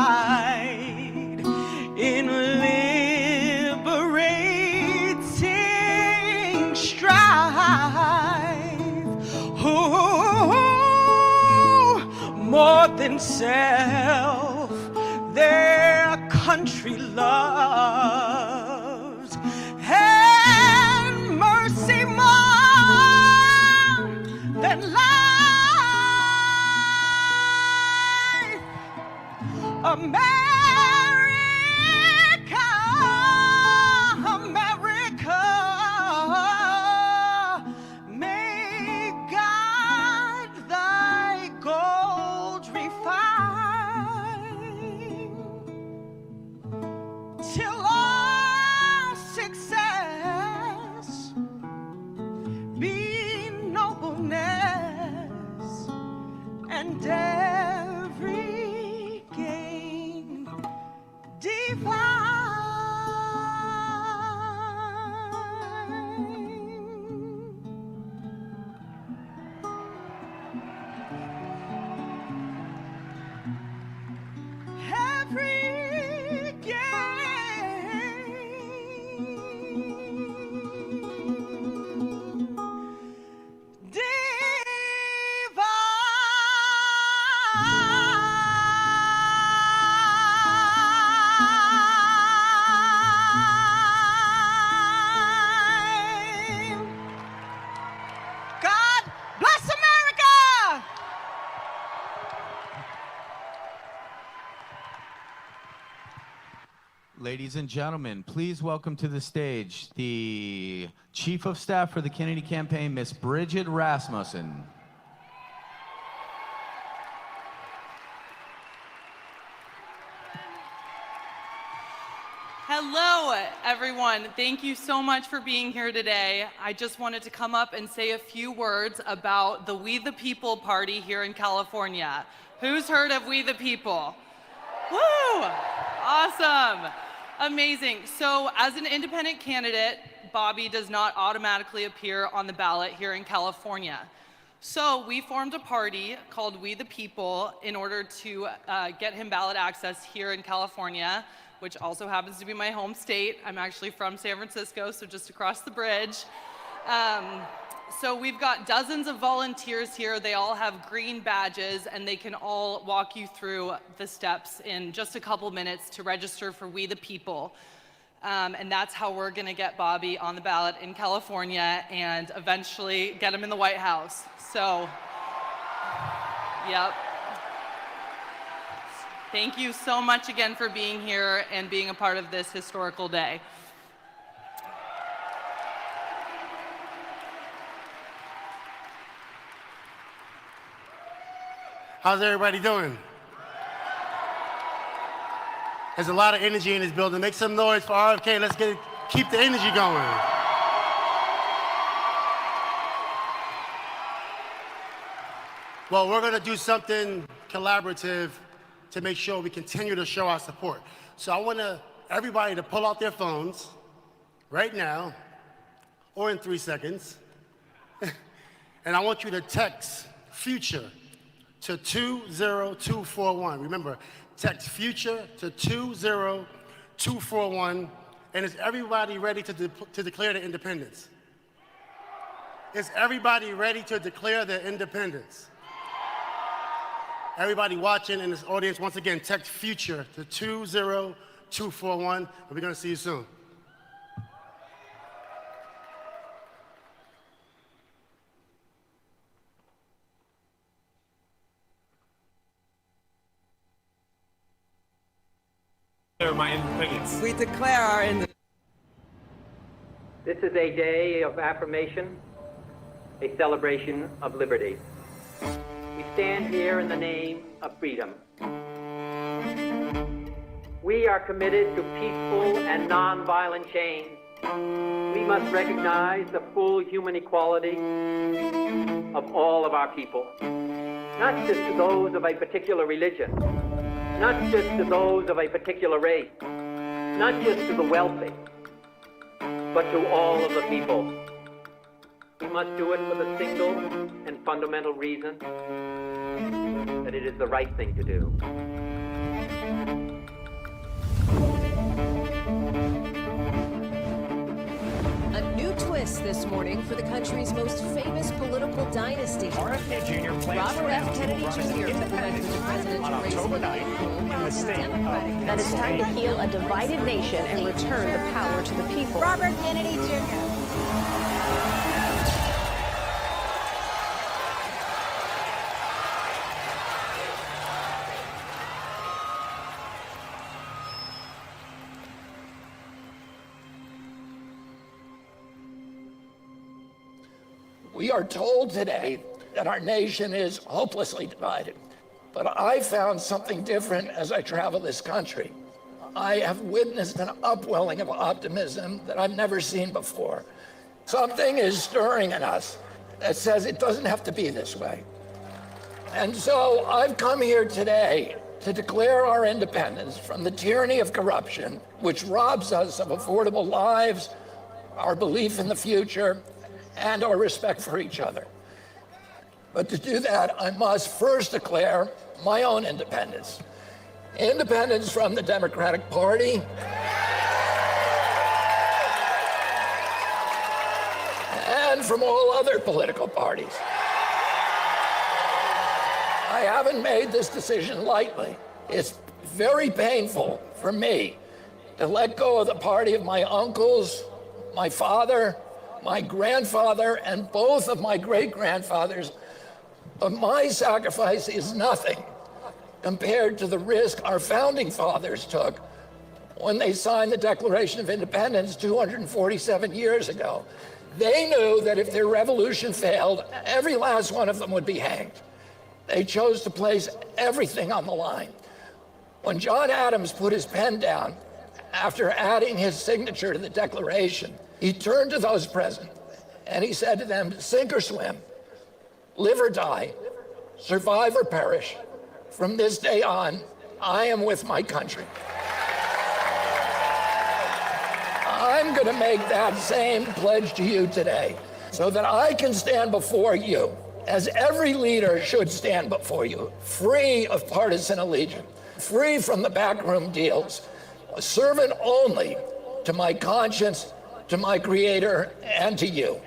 in liberating strife. Oh, more than self, their country loves, and mercy more than life. America, America, may God thy gold refine, till all success be nobleness, and every gain divine. Every gain divine. God bless America! Ladies and gentlemen, please welcome to the stage the Chief of Staff for the Kennedy campaign, Miss Bridget Rasmussen. Hello, everyone. Thank you so much for being here today. I just wanted to come up and say a few words about the We the People party here in California. Who's heard of We the People? Woo! Awesome. Amazing. So as an independent candidate, Bobby does not automatically appear on the ballot here in California. So we formed a party called We the People in order to get him ballot access here in California, which also happens to be my home state. I'm actually from San Francisco, so just across the bridge. So we've got dozens of volunteers here. They all have green badges, and they can all walk you through the steps in just a couple minutes to register for We the People. And that's how we're gonna get Bobby on the ballot in California and eventually get him in the White House. So, yep. Thank you so much again for being here and being a part of this historical day. How's everybody doing? There's a lot of energy in this building. Make some noise for RFK. Let's keep the energy going. Well, we're gonna do something collaborative to make sure we continue to show our support. So I want everybody to pull out their phones right now, or in 3 seconds, and I want you to text FUTURE to 20241. Remember, text FUTURE to 20241, and is everybody ready to declare their independence? Is everybody ready to declare their independence? Everybody watching in this audience, once again, text FUTURE to 20241, and we're gonna see you soon. My independence. We declare our independence. This is a day of affirmation, a celebration of liberty. We stand here in the name of freedom. We are committed to peaceful and nonviolent change. We must recognize the full human equality of all of our people, not just to those of a particular religion, not just to those of a particular race, not just to the wealthy, but to all of the people. We must do it for the single and fundamental reason that it is the right thing to do. A new twist this morning for the country's most famous political dynasty. RFK Jr. plans Robert F. Kennedy Jr. independence on October 9th in the state of That it's time to heal a divided nation and return the power to the people. Robert Kennedy Jr. We are told today that our nation is hopelessly divided. But I found something different as I travel this country. I have witnessed an upwelling of optimism that I've never seen before. Something is stirring in us that says it doesn't have to be this way. And so I've come here today to declare our independence from the tyranny of corruption, which robs us of affordable lives, our belief in the future, and our respect for each other. But to do that, I must first declare my own independence. Independence from the Democratic Party and from all other political parties. I haven't made this decision lightly. It's very painful for me to let go of the party of my uncles, my father, my grandfather, and both of my great-grandfathers. But my sacrifice is nothing compared to the risk our founding fathers took when they signed the Declaration of Independence 247 years ago. They knew that if their revolution failed, every last one of them would be hanged. They chose to place everything on the line. When John Adams put his pen down after adding his signature to the Declaration, he turned to those present and he said to them, sink or swim, live or die, survive or perish. From this day on, I am with my country. I'm going to make that same pledge to you today so that I can stand before you, as every leader should stand before you, free of partisan allegiance, free from the backroom deals, a servant only to my conscience, to my Creator, and to you.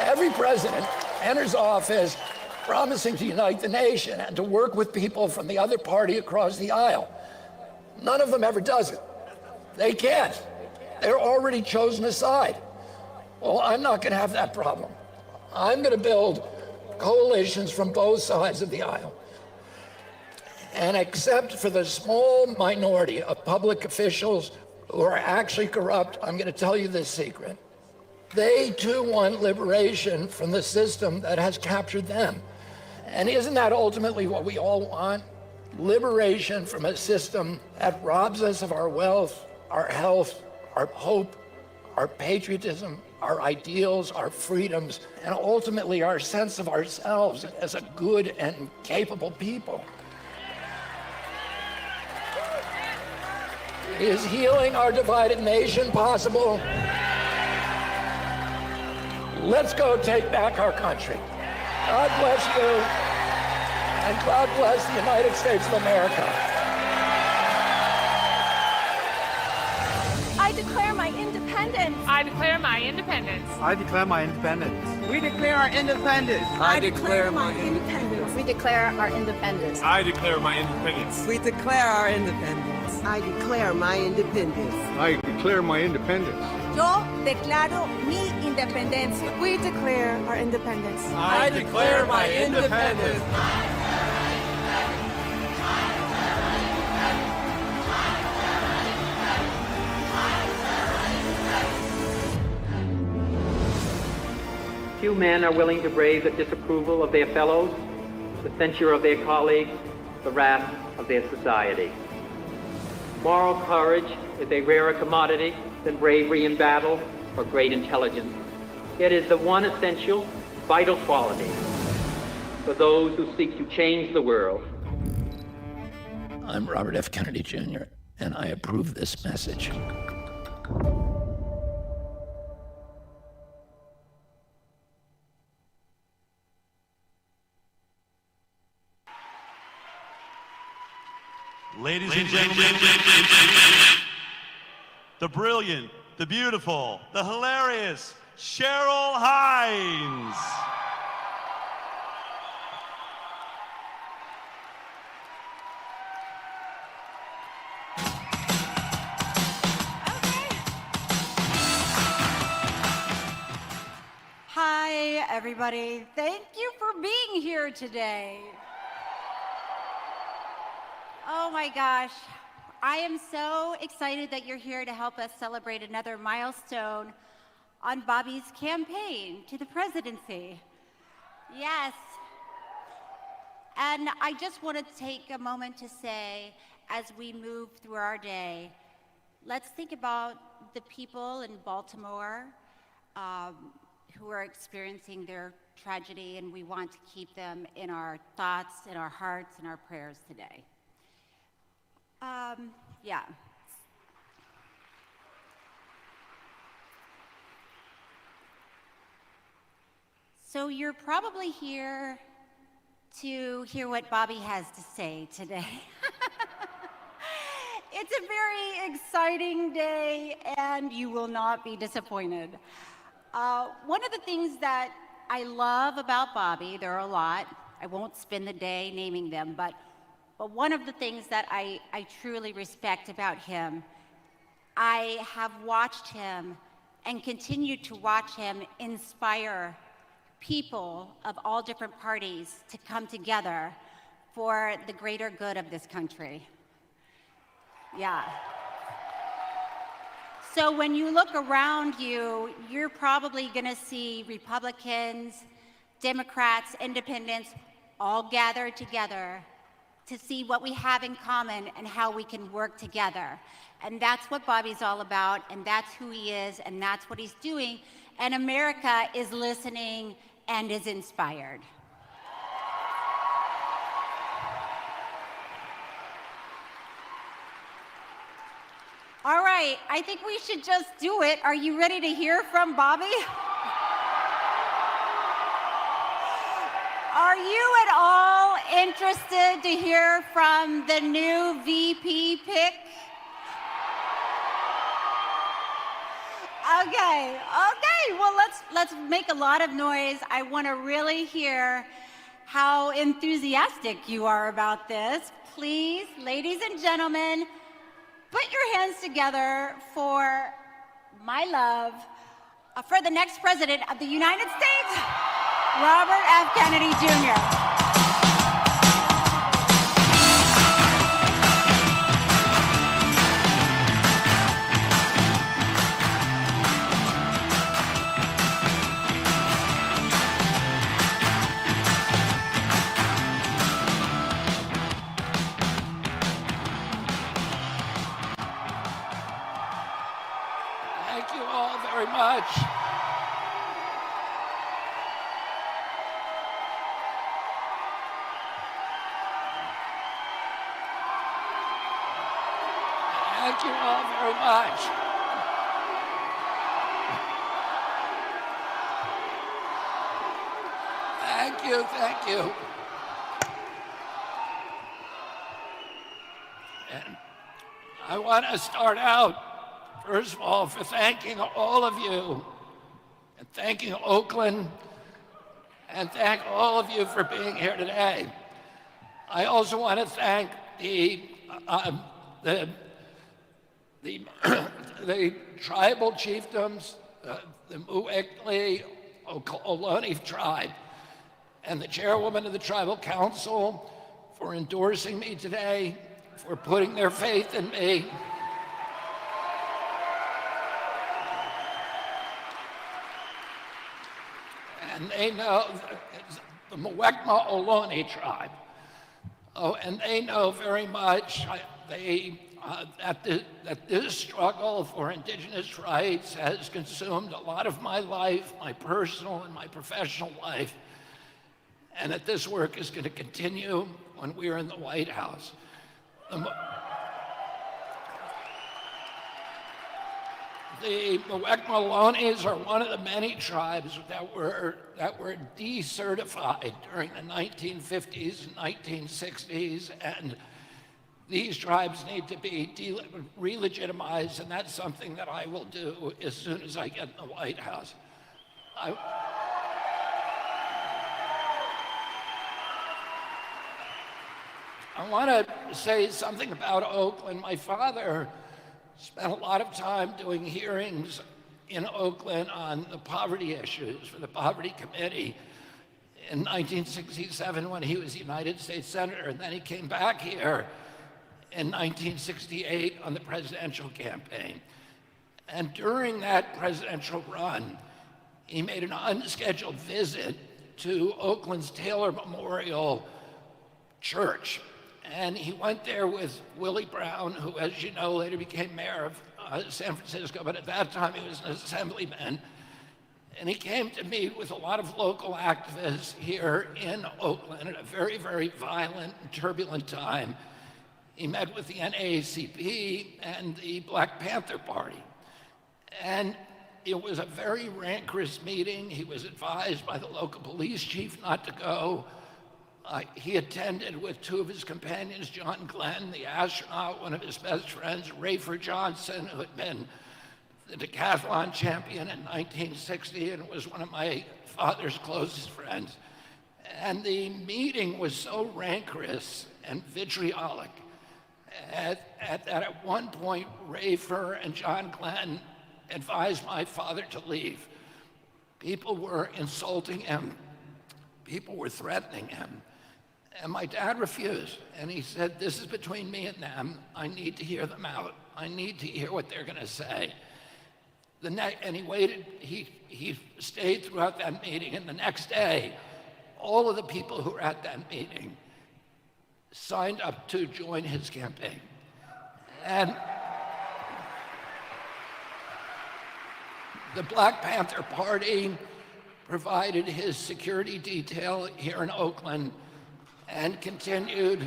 Every president enters office promising to unite the nation and to work with people from the other party across the aisle. None of them ever does it. They can't. They're already chosen a side. Well, I'm not going to have that problem. I'm going to build coalitions from both sides of the aisle. And except for the small minority of public officials who are actually corrupt, I'm going to tell you this secret. They too want liberation from the system that has captured them. And isn't that ultimately what we all want? Liberation from a system that robs us of our wealth, our health, our hope, our patriotism, our ideals, our freedoms, and ultimately our sense of ourselves as a good and capable people. Is healing our divided nation possible? Let's go take back our country. God bless you, and God bless the United States of America. I declare my independence. I declare my independence. I declare my independence. We declare our independence. I declare my independence. We declare our independence. I declare my independence. We declare our independence. I declare my independence. I declare my independence. Yo declaro mi independencia. We declare our independence. I declare my independence. Few men are willing to brave the disapproval of their fellows, the censure of their colleagues, the wrath of their society. Moral courage is a rarer commodity than bravery in battle or great intelligence. It is the one essential, vital quality for those who seek to change the world. I'm Robert F. Kennedy Jr., and I approve this message. Ladies and gentlemen, the brilliant, the beautiful, the hilarious Cheryl Hines. Hi, everybody. Thank you for being here today. Oh my gosh. I am so excited that you're here to help us celebrate another milestone on Bobby's campaign to the presidency. Yes. And I just want to take a moment to say, as we move through our day, let's think about the people in Baltimore who are experiencing their tragedy, and we want to keep them in our thoughts, in our hearts, in our prayers today. Yeah. So you're probably here to hear what Bobby has to say today. It's a very exciting day, and you will not be disappointed. One of the things that I love about Bobby, there are a lot, I won't spend the day naming them, but one of the things that I truly respect about him, I have watched him and continue to watch him inspire people of all different parties to come together for the greater good of this country. Yeah. So when you look around you, you're probably gonna see Republicans, Democrats, Independents, all gathered together to see what we have in common and how we can work together. And that's what Bobby's all about, and that's who he is, and that's what he's doing. And America is listening and is inspired. All right, I think we should just do it. Are you ready to hear from Bobby? Are you at all interested to hear from the new VP pick? Okay, well let's make a lot of noise. I want to really hear how enthusiastic you are about this. Please, ladies and gentlemen, put your hands together for my love for the next president of the United States, Robert F. Kennedy Jr. Thank you all very much. Thank you all very much. Thank you. And I want to start out, first of all, for thanking all of you, and thanking Oakland, and thank all of you for being here today. I also want to thank the tribal chiefdoms, the Mu'ekli Ohlone tribe, and the chairwoman of the tribal council for endorsing me today, for putting their faith in me. And they know the Mu'ekma Ohlone tribe. Oh, and they know very much that this struggle for indigenous rights has consumed a lot of my life, my personal and my professional life, and that this work is going to continue when we're in the White House. The Mu'ekma Ohlones are one of the many tribes that were decertified during the 1950s and 1960s, and These tribes need to be re-legitimized, and that's something that I will do as soon as I get in the White House. I want to say something about Oakland. My father spent a lot of time doing hearings in Oakland on the poverty issues for the Poverty Committee in 1967 when he was United States Senator, and then he came back here in 1968 on the presidential campaign. And during that presidential run, he made an unscheduled visit to Oakland's Taylor Memorial Church. And he went there with Willie Brown, who, as you know, later became mayor of San Francisco, but at that time he was an assemblyman. And he came to meet with a lot of local activists here in Oakland at a very, very violent and turbulent time. He met with the NAACP and the Black Panther Party. And it was a very rancorous meeting. He was advised by the local police chief not to go. He attended with two of his companions, John Glenn, the astronaut, one of his best friends, Rafer Johnson, who had been the decathlon champion in 1960 and was one of my father's closest friends. And the meeting was so rancorous and vitriolic that at one point, Rafer and John Glenn advised my father to leave. People were insulting him. People were threatening him. And my dad refused. And he said, this is between me and them. I need to hear them out. I need to hear what they're going to say. And he waited. He stayed throughout that meeting. And the next day, all of the people who were at that meeting signed up to join his campaign. And the Black Panther Party provided his security detail here in Oakland and continued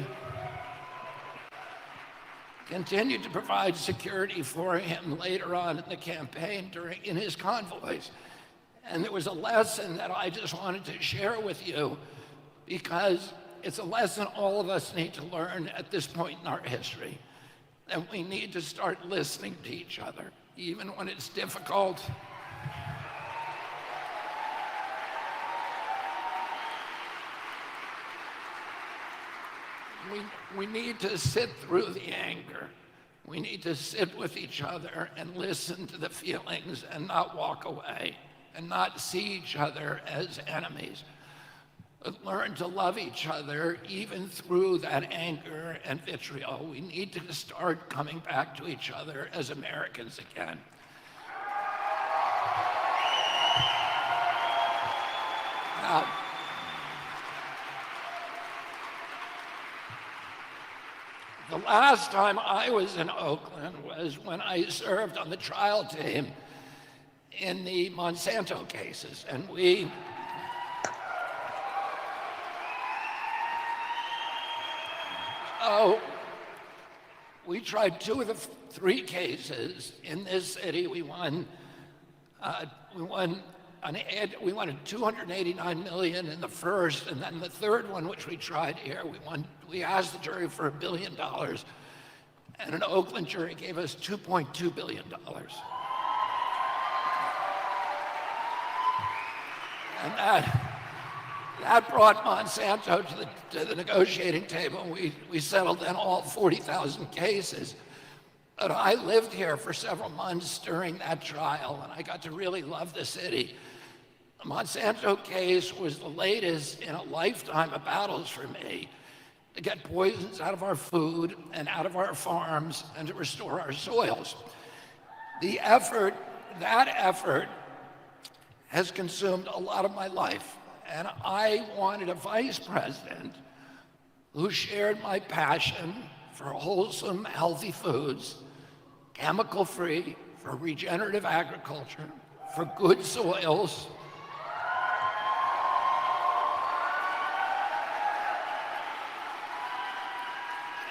to provide security for him later on in the campaign in his convoys. And there was a lesson that I just wanted to share with you because it's a lesson all of us need to learn at this point in our history, that we need to start listening to each other, even when it's difficult. We need to sit through the anger. We need to sit with each other and listen to the feelings and not walk away and not see each other as enemies, but learn to love each other even through that anger and vitriol. We need to start coming back to each other as Americans again. Now, the last time I was in Oakland was when I served on the trial team in the Monsanto cases, and we tried 2 of the 3 cases in this city. We won $289 million in the first, and then the third one, which we tried here, we asked the jury for $1 billion, and an Oakland jury gave us $2.2 billion. And that brought Monsanto to the negotiating table. We settled then all 40,000 cases. But I lived here for several months during that trial, and I got to really love the city. The Monsanto case was the latest in a lifetime of battles for me to get poisons out of our food and out of our farms and to restore our soils. That effort has consumed a lot of my life, and I wanted a vice president who shared my passion for wholesome, healthy foods, chemical-free, for regenerative agriculture, for good soils.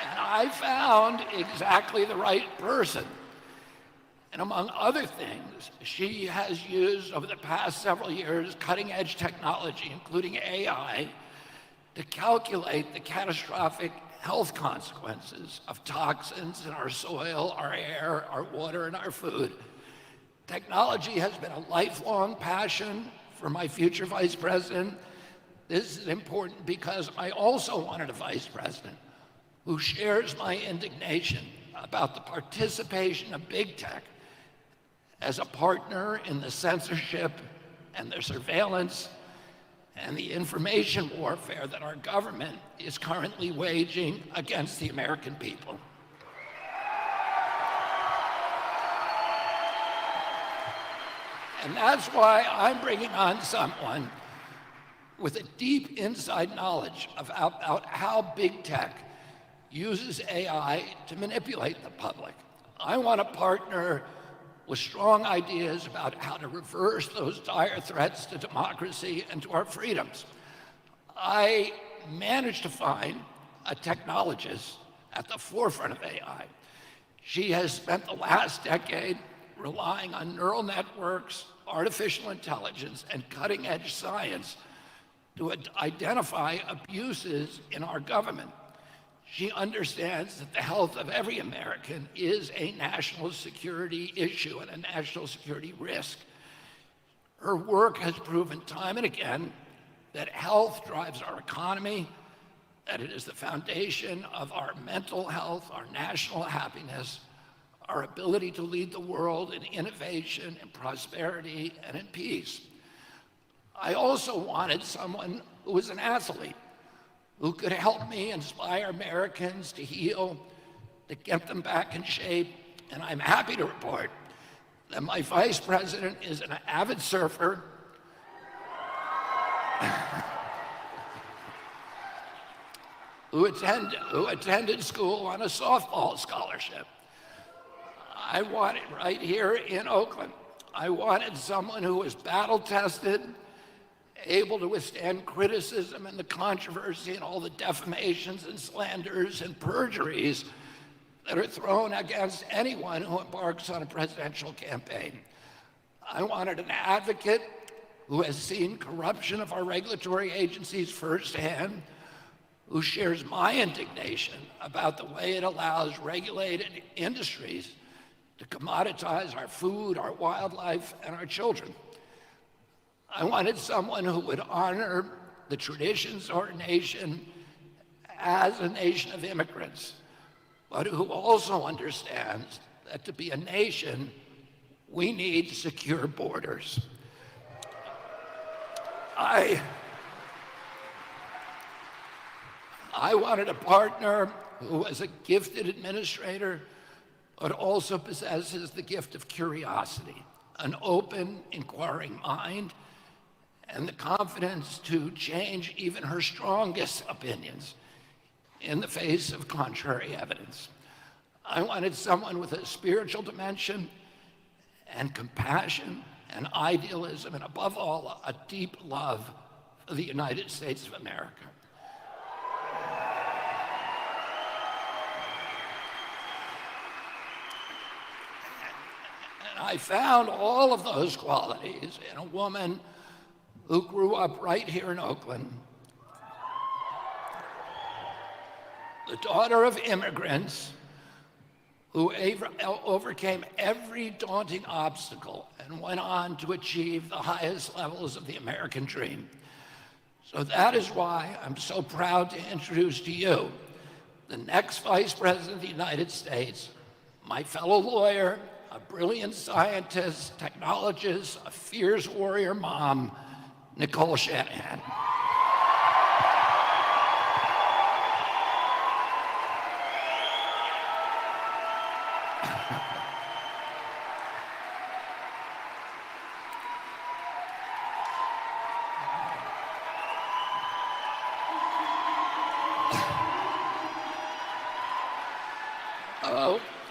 And I found exactly the right person. And among other things, she has used over the past several years cutting-edge technology, including AI, to calculate the catastrophic health consequences of toxins in our soil, our air, our water, and our food. Technology has been a lifelong passion for my future vice president. This is important because I also wanted a vice president who shares my indignation about the participation of big tech as a partner in the censorship and the surveillance and the information warfare that our government is currently waging against the American people. And that's why I'm bringing on someone with a deep inside knowledge about how big tech uses AI to manipulate the public. I want a partner with strong ideas about how to reverse those dire threats to democracy and to our freedoms. I managed to find a technologist at the forefront of AI. She has spent the last decade relying on neural networks, artificial intelligence, and cutting-edge science to identify abuses in our government. She understands that the health of every American is a national security issue and a national security risk. Her work has proven time and again that health drives our economy, that it is the foundation of our mental health, our national happiness, our ability to lead the world in innovation and prosperity and in peace. I also wanted someone who was an athlete, who could help me inspire Americans to heal, to get them back in shape. And I'm happy to report that my vice president is an avid surfer, who attended school on a softball scholarship. I wanted right here in Oakland. I wanted someone who was battle-tested, able to withstand criticism and the controversy and all the defamations and slanders and perjuries that are thrown against anyone who embarks on a presidential campaign. I wanted an advocate who has seen corruption of our regulatory agencies firsthand, who shares my indignation about the way it allows regulated industries to commoditize our food, our wildlife, and our children. I wanted someone who would honor the traditions of our nation as a nation of immigrants, but who also understands that to be a nation, we need secure borders. I wanted a partner who was a gifted administrator, but also possesses the gift of curiosity, an open, inquiring mind, and the confidence to change even her strongest opinions in the face of contrary evidence. I wanted someone with a spiritual dimension and compassion and idealism, and above all, a deep love for the United States of America. And I found all of those qualities in a woman who grew up right here in Oakland, the daughter of immigrants who overcame every daunting obstacle and went on to achieve the highest levels of the American dream. So that is why I'm so proud to introduce to you the next Vice President of the United States, my fellow lawyer, a brilliant scientist, technologist, a fierce warrior mom, Nicole Shanahan.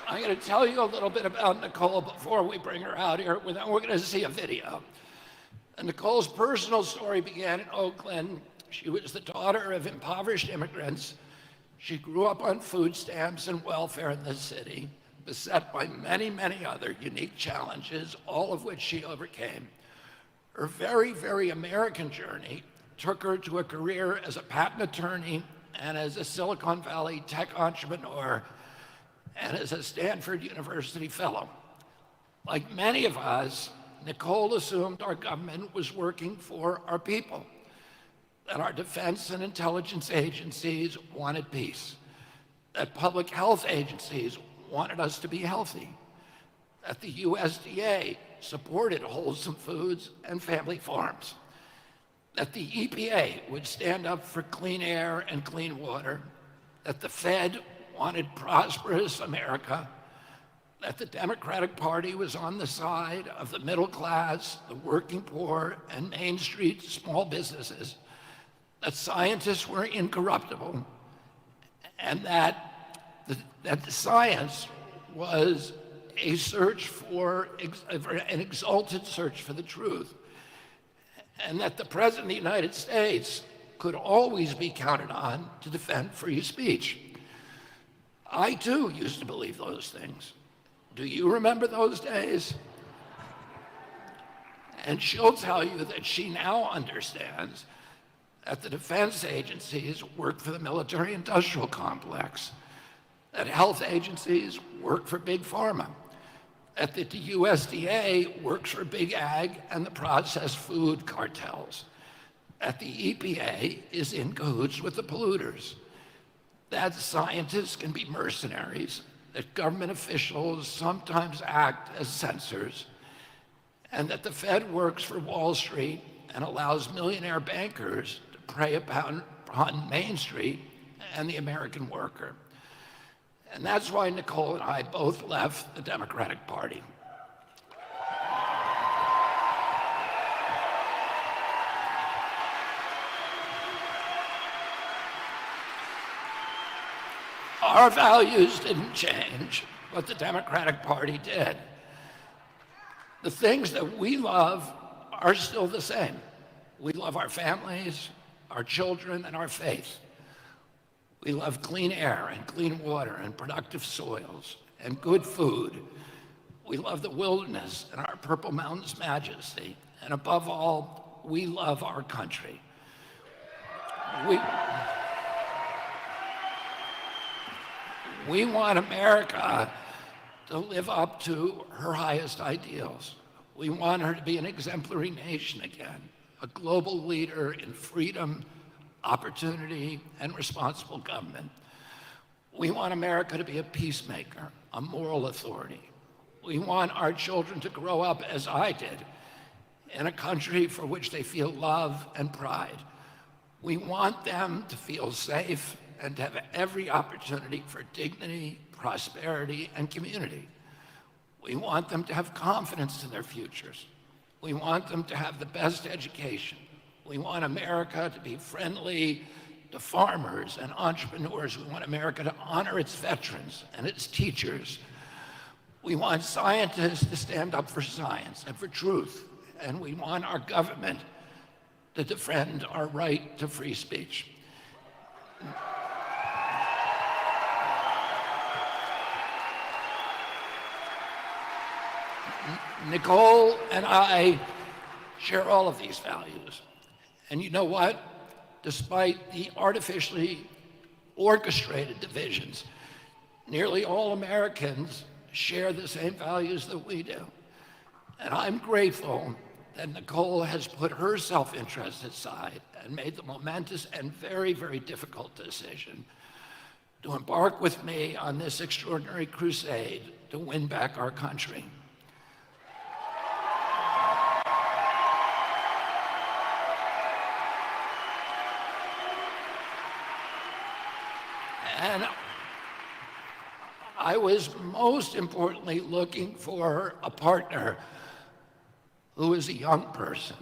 I'm going to tell you a little bit about Nicole before we bring her out here. Then we're going to see a video. And Nicole's personal story began in Oakland. She was the daughter of impoverished immigrants. She grew up on food stamps and welfare in the city, beset by many, many other unique challenges, all of which she overcame. Her very, very American journey took her to a career as a patent attorney and as a Silicon Valley tech entrepreneur and as a Stanford University fellow. Like many of us, Nicole assumed our government was working for our people, that our defense and intelligence agencies wanted peace, that public health agencies wanted us to be healthy, that the USDA supported wholesome foods and family farms, that the EPA would stand up for clean air and clean water, that the Fed wanted prosperous America, that the Democratic Party was on the side of the middle class, the working poor, and Main Street small businesses, that scientists were incorruptible, and that the science was a search for, an exalted search for the truth, and that the President of the United States could always be counted on to defend free speech. I too used to believe those things. Do you remember those days? And she'll tell you that she now understands that the defense agencies work for the military-industrial complex, that health agencies work for big pharma, that the USDA works for big ag and the processed food cartels, that the EPA is in cahoots with the polluters, that scientists can be mercenaries, that government officials sometimes act as censors, and that the Fed works for Wall Street and allows millionaire bankers to prey upon Main Street and the American worker. And that's why Nicole and I both left the Democratic Party. Our values didn't change, but the Democratic Party did. The things that we love are still the same. We love our families, our children, and our faith. We love clean air and clean water and productive soils and good food. We love the wilderness and our Purple Mountains majesty. And above all, we love our country. We want America to live up to her highest ideals. We want her to be an exemplary nation again, a global leader in freedom, opportunity, and responsible government. We want America to be a peacemaker, a moral authority. We want our children to grow up, as I did, in a country for which they feel love and pride. We want them to feel safe and to have every opportunity for dignity, prosperity, and community. We want them to have confidence in their futures. We want them to have the best education. We want America to be friendly to farmers and entrepreneurs. We want America to honor its veterans and its teachers. We want scientists to stand up for science and for truth. And we want our government to defend our right to free speech. Nicole and I share all of these values. And you know what? Despite the artificially orchestrated divisions, nearly all Americans share the same values that we do. And I'm grateful that Nicole has put her self-interest aside and made the momentous and very, very difficult decision to embark with me on this extraordinary crusade to win back our country. And I was most importantly looking for a partner who is a young person.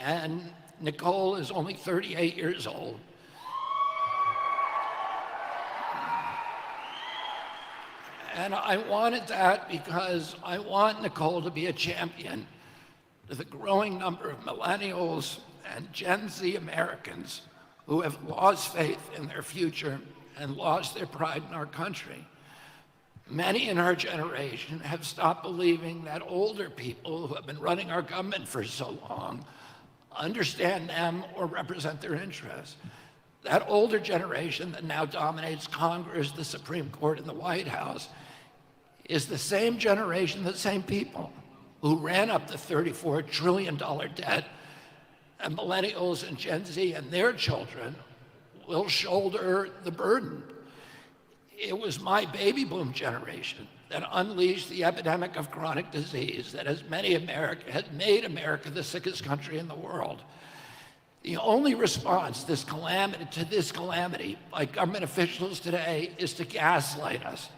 And Nicole is only 38 years old. And I wanted that because I want Nicole to be a champion to the growing number of millennials and Gen Z Americans who have lost faith in their future and lost their pride in our country. Many in her generation have stopped believing that older people who have been running our government for so long understand them, or represent their interests. That older generation that now dominates Congress, the Supreme Court, and the White House is the same generation, the same people who ran up the $34 trillion debt, and millennials and Gen Z and their children will shoulder the burden. It was my baby boom generation that unleashed the epidemic of chronic disease that has made America the sickest country in the world. The only response to this calamity by government officials today is to gaslight us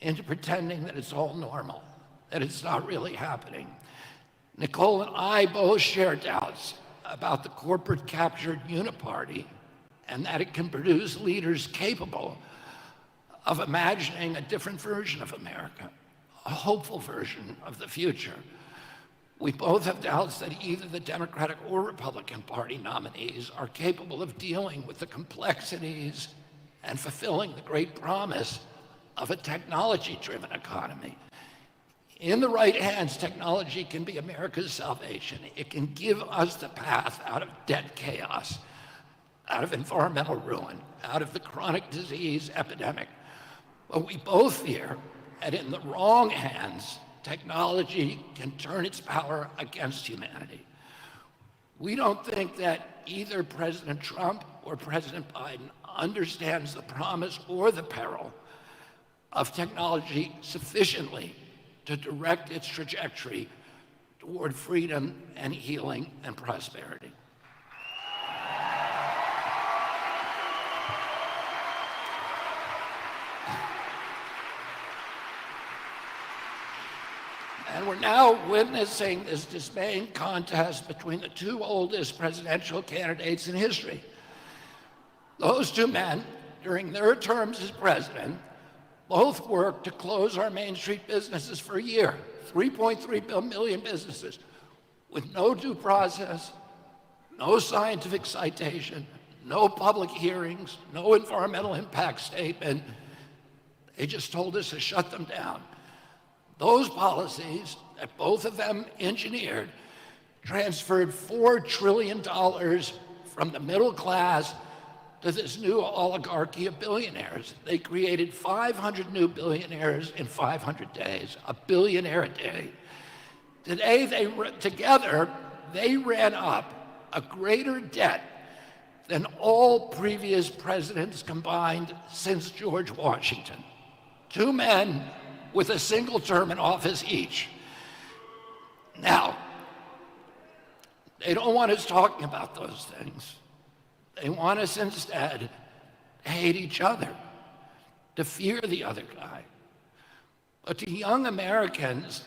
into pretending that it's all normal, that it's not really happening. Nicole and I both share doubts about the corporate captured uniparty and that it can produce leaders capable of imagining a different version of America, a hopeful version of the future. We both have doubts that either the Democratic or Republican Party nominees are capable of dealing with the complexities and fulfilling the great promise of a technology-driven economy. In the right hands, technology can be America's salvation. It can give us the path out of debt chaos, out of environmental ruin, out of the chronic disease epidemic. But we both fear that in the wrong hands, technology can turn its power against humanity. We don't think that either President Trump or President Biden understands the promise or the peril of technology sufficiently to direct its trajectory toward freedom and healing and prosperity. And we're now witnessing this dismaying contest between the two oldest presidential candidates in history. Those two men, during their terms as president, both worked to close our Main Street businesses for a year, 3.3 million businesses, with no due process, no scientific citation, no public hearings, no environmental impact statement. They just told us to shut them down. Those policies that both of them engineered transferred $4 trillion from the middle class to this new oligarchy of billionaires. They created 500 new billionaires in 500 days, a billionaire a day. Today, together, they ran up a greater debt than all previous presidents combined since George Washington. Two men with a single term in office each. Now, they don't want us talking about those things. They want us instead to hate each other, to fear the other guy. But to young Americans,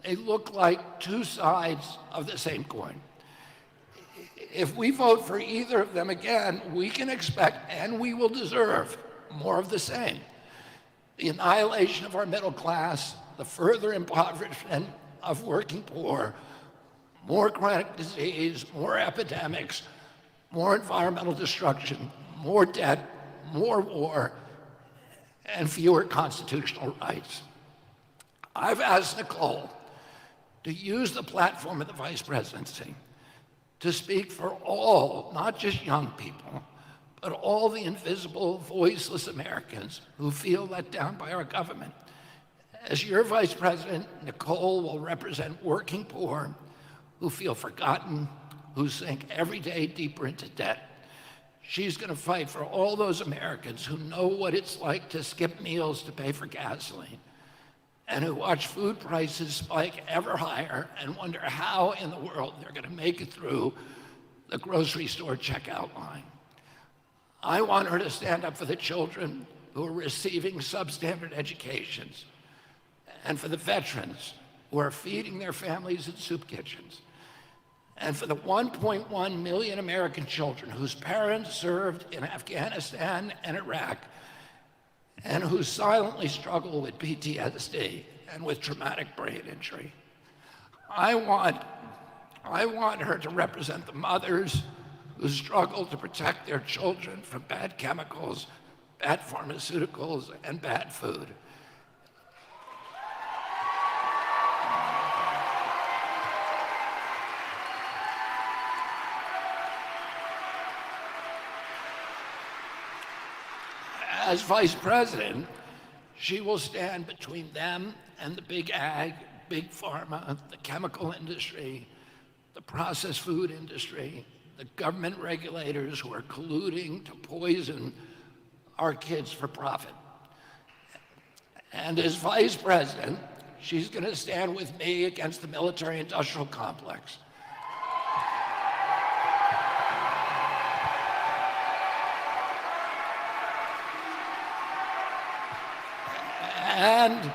they look like two sides of the same coin. If we vote for either of them again, we can expect, and we will deserve, more of the same. The annihilation of our middle class, the further impoverishment of working poor, more chronic disease, more epidemics, more environmental destruction, more debt, more war, and fewer constitutional rights. I've asked Nicole to use the platform of the vice presidency to speak for all, not just young people, but all the invisible, voiceless Americans who feel let down by our government. As your vice president, Nicole will represent working poor who feel forgotten, who sink every day deeper into debt. She's going to fight for all those Americans who know what it's like to skip meals to pay for gasoline, and who watch food prices spike ever higher and wonder how in the world they're going to make it through the grocery store checkout line. I want her to stand up for the children who are receiving substandard educations, and for the veterans who are feeding their families in soup kitchens, and for the 1.1 million American children whose parents served in Afghanistan and Iraq, and who silently struggle with PTSD and with traumatic brain injury. I want her to represent the mothers who struggle to protect their children from bad chemicals, bad pharmaceuticals, and bad food. As vice president, she will stand between them and the big ag, big pharma, the chemical industry, the processed food industry, the government regulators who are colluding to poison our kids for profit. And as vice president, she's going to stand with me against the military-industrial complex. And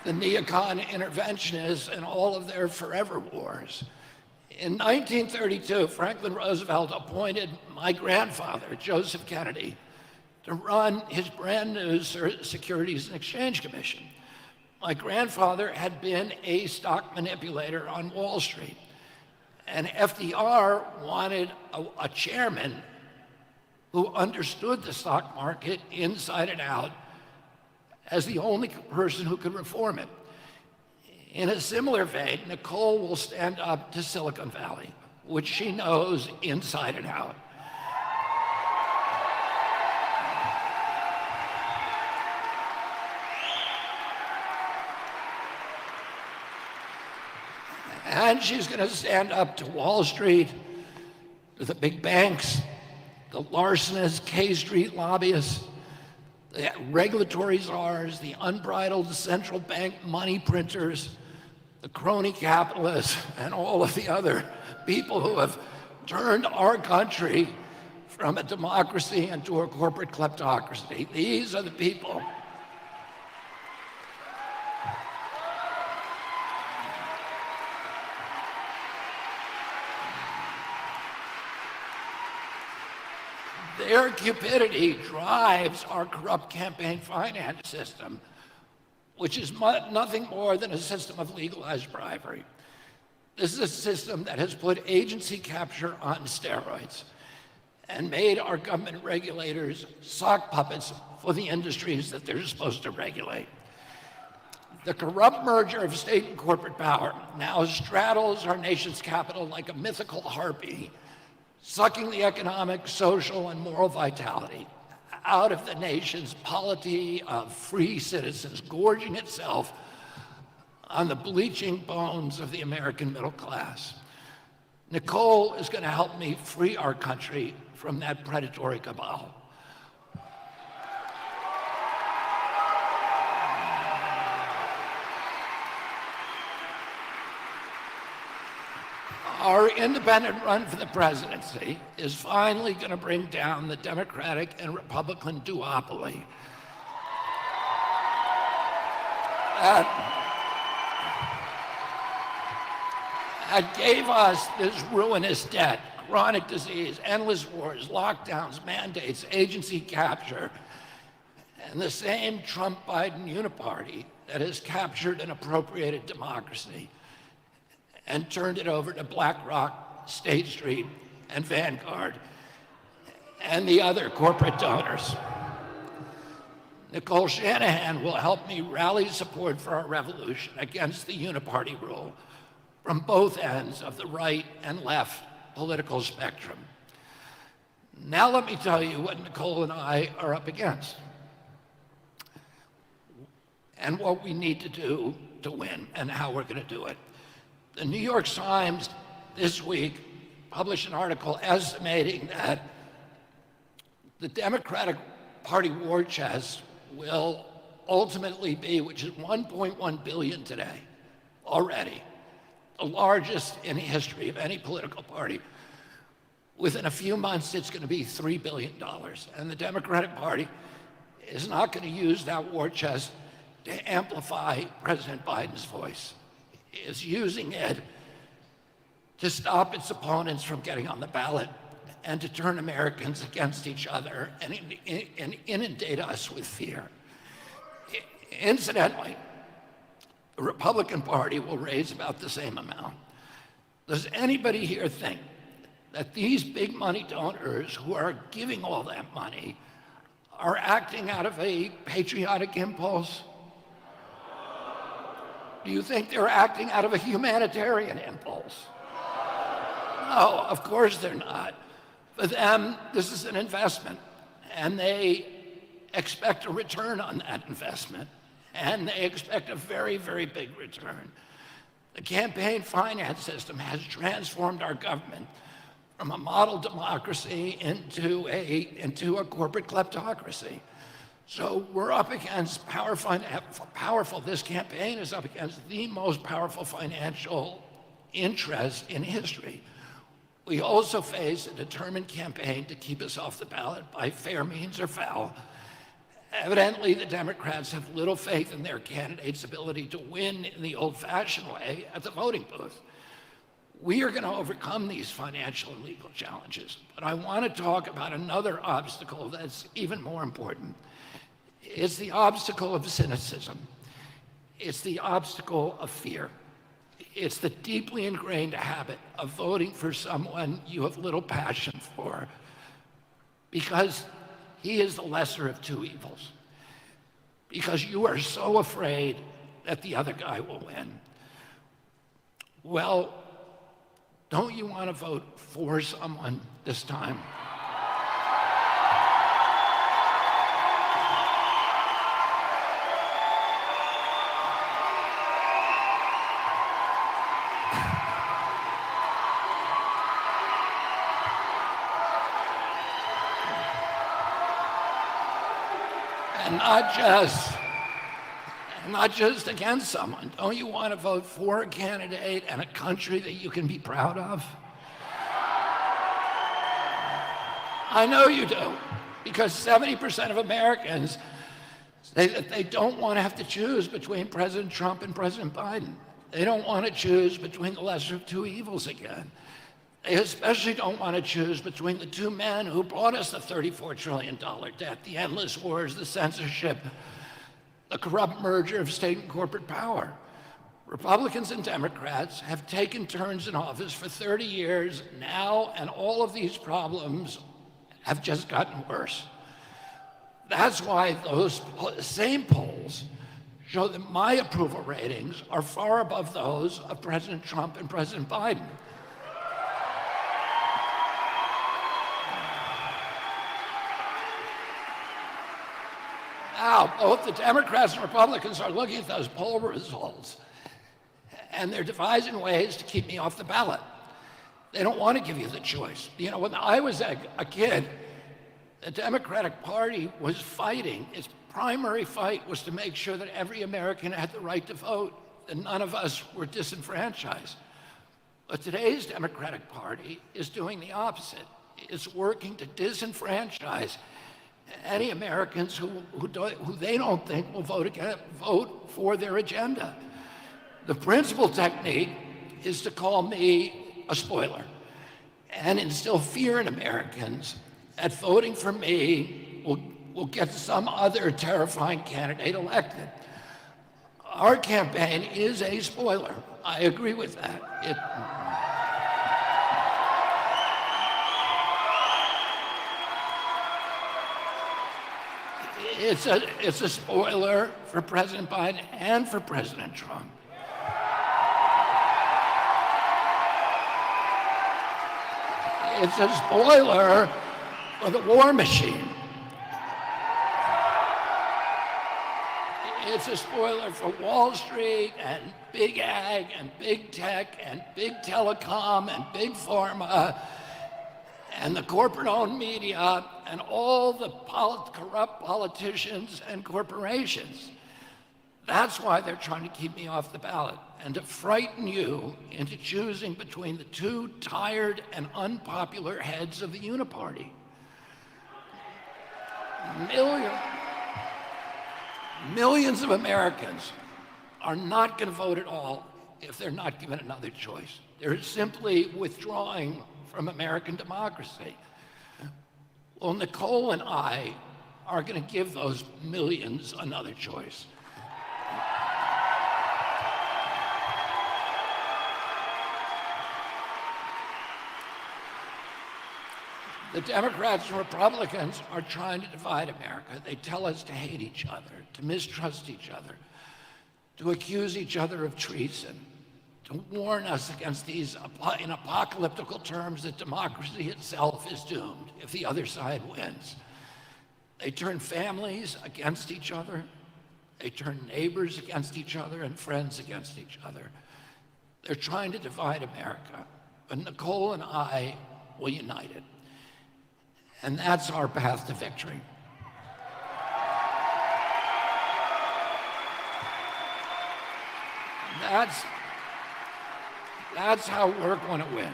the neocon interventionists and all of their forever wars. In 1932, Franklin Roosevelt appointed my grandfather, Joseph Kennedy, to run his brand new Securities and Exchange Commission. My grandfather had been a stock manipulator on Wall Street, and FDR wanted a chairman who understood the stock market inside and out as the only person who could reform it. In a similar vein, Nicole will stand up to Silicon Valley, which she knows inside and out. And she's going to stand up to Wall Street, to the big banks, the larcenists, K Street lobbyists, the regulatory czars, the unbridled central bank money printers, the crony capitalists, and all of the other people who have turned our country from a democracy into a corporate kleptocracy. These are the people. Their cupidity drives our corrupt campaign finance system, which is nothing more than a system of legalized bribery. This is a system that has put agency capture on steroids and made our government regulators sock puppets for the industries that they're supposed to regulate. The corrupt merger of state and corporate power now straddles our nation's capital like a mythical harpy, sucking the economic, social, and moral vitality out of the nation's polity of free citizens, gorging itself on the bleaching bones of the American middle class. Nicole is going to help me free our country from that predatory cabal. Our independent run for the presidency is finally going to bring down the Democratic and Republican duopoly. That gave us this ruinous debt, chronic disease, endless wars, lockdowns, mandates, agency capture, and the same Trump-Biden uniparty that has captured and appropriated democracy and turned it over to BlackRock, State Street, and Vanguard, and the other corporate donors. Nicole Shanahan will help me rally support for our revolution against the uniparty rule from both ends of the right and left political spectrum. Now let me tell you what Nicole and I are up against and what we need to do to win and how we're going to do it. The New York Times this week published an article estimating that the Democratic Party war chest will ultimately be, which is $1.1 billion today already, the largest in the history of any political party. Within a few months, it's going to be $3 billion. And the Democratic Party is not going to use that war chest to amplify President Biden's voice. Is using it to stop its opponents from getting on the ballot and to turn Americans against each other and inundate us with fear. Incidentally, the Republican Party will raise about the same amount. Does anybody here think that these big money donors who are giving all that money are acting out of a patriotic impulse? Do you think they're acting out of a humanitarian impulse? No, of course they're not. For them, this is an investment, and they expect a return on that investment, and they expect a very, very big return. The campaign finance system has transformed our government from a model democracy into a corporate kleptocracy. So we're up against this campaign is up against the most powerful financial interest in history. We also face a determined campaign to keep us off the ballot by fair means or foul. Evidently, the Democrats have little faith in their candidate's ability to win in the old-fashioned way at the voting booth. We are going to overcome these financial and legal challenges, but I want to talk about another obstacle that's even more important. It's the obstacle of cynicism. It's the obstacle of fear. It's the deeply ingrained habit of voting for someone you have little passion for because he is the lesser of two evils, because you are so afraid that the other guy will win. Well, don't you want to vote for someone this time? And not just against someone. Don't you want to vote for a candidate and a country that you can be proud of? I know you do, because 70% of Americans say that they don't want to have to choose between President Trump and President Biden. They don't want to choose between the lesser of two evils again. They especially don't want to choose between the two men who brought us the $34 trillion debt, the endless wars, the censorship, the corrupt merger of state and corporate power. Republicans and Democrats have taken turns in office for 30 years now, and all of these problems have just gotten worse. That's why those same polls show that my approval ratings are far above those of President Trump and President Biden. Now, both the Democrats and Republicans are looking at those poll results, and they're devising ways to keep me off the ballot. They don't want to give you the choice. You know, when I was a kid, the Democratic Party was fighting. Its primary fight was to make sure that every American had the right to vote, and none of us were disenfranchised. But today's Democratic Party is doing the opposite. It's working to disenfranchise any Americans who they don't think will vote for their agenda. The principal technique is to call me a spoiler and instill fear in Americans that voting for me will get some other terrifying candidate elected. Our campaign is a spoiler. I agree with that. It's a spoiler for President Biden and for President Trump. It's a spoiler for the war machine. It's a spoiler for Wall Street and big ag and big tech and big telecom and big pharma and the corporate-owned media and all the corrupt politicians and corporations. That's why they're trying to keep me off the ballot and to frighten you into choosing between the two tired and unpopular heads of the uniparty. Millions of Americans are not going to vote at all if they're not given another choice. They're simply withdrawing from American democracy. Well, Nicole and I are going to give those millions another choice. The Democrats and Republicans are trying to divide America. They tell us to hate each other, to mistrust each other, to accuse each other of treason, to warn us against these, in apocalyptical terms, that democracy itself is doomed if the other side wins. They turn families against each other. They turn neighbors against each other and friends against each other. They're trying to divide America, but Nicole and I will unite it. And that's our path to victory. That's how we're going to win.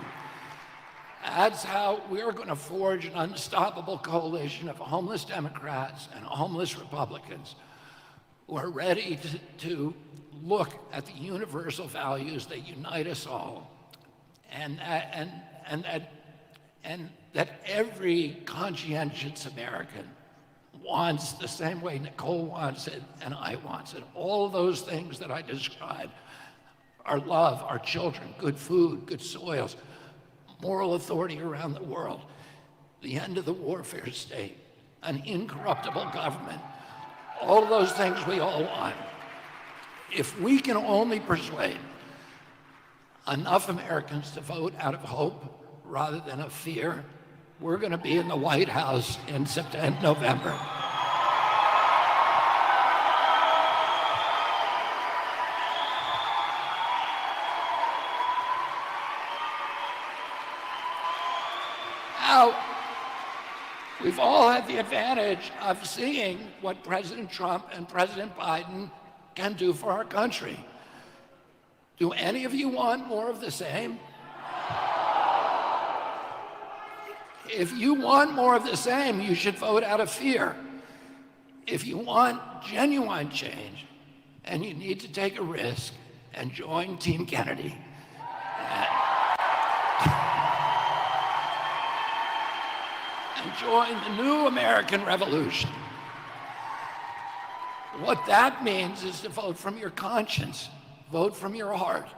That's how we're going to forge an unstoppable coalition of homeless Democrats and homeless Republicans who are ready to look at the universal values that unite us all, and that every conscientious American wants the same way Nicole wants it and I want it. All of those things that I described, our love, our children, good food, good soils, moral authority around the world, the end of the warfare state, an incorruptible government, all of those things we all want. If we can only persuade enough Americans to vote out of hope rather than of fear, we're going to be in the White House in November. Now, we've all had the advantage of seeing what President Trump and President Biden can do for our country. Do any of you want more of the same? If you want more of the same, you should vote out of fear. If you want genuine change, and you need to take a risk and join Team Kennedy. And join the new American Revolution. What that means is to vote from your conscience, vote from your heart,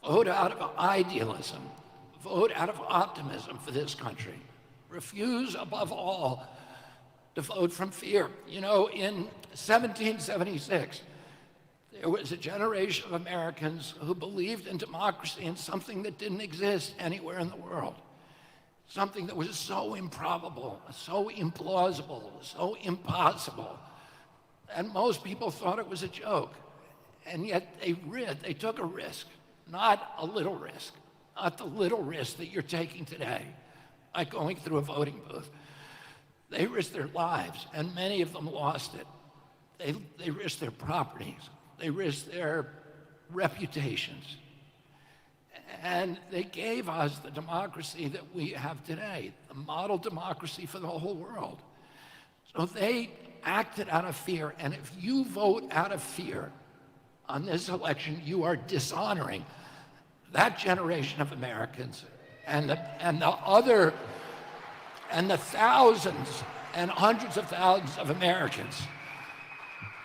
vote out of idealism, vote out of optimism for this country. Refuse, above all, to vote from fear. You know, in 1776, there was a generation of Americans who believed in democracy and something that didn't exist anywhere in the world. Something that was so improbable, so implausible, so impossible. And most people thought it was a joke. And yet they took a risk, not a little risk, not the little risk that you're taking today by going through a voting booth. They risked their lives, and many of them lost it. They risked their properties. They risked their reputations. And they gave us the democracy that we have today, the model democracy for the whole world. So they acted out of fear, and if you vote out of fear on this election, you are dishonoring that generation of Americans and the thousands and hundreds of thousands of Americans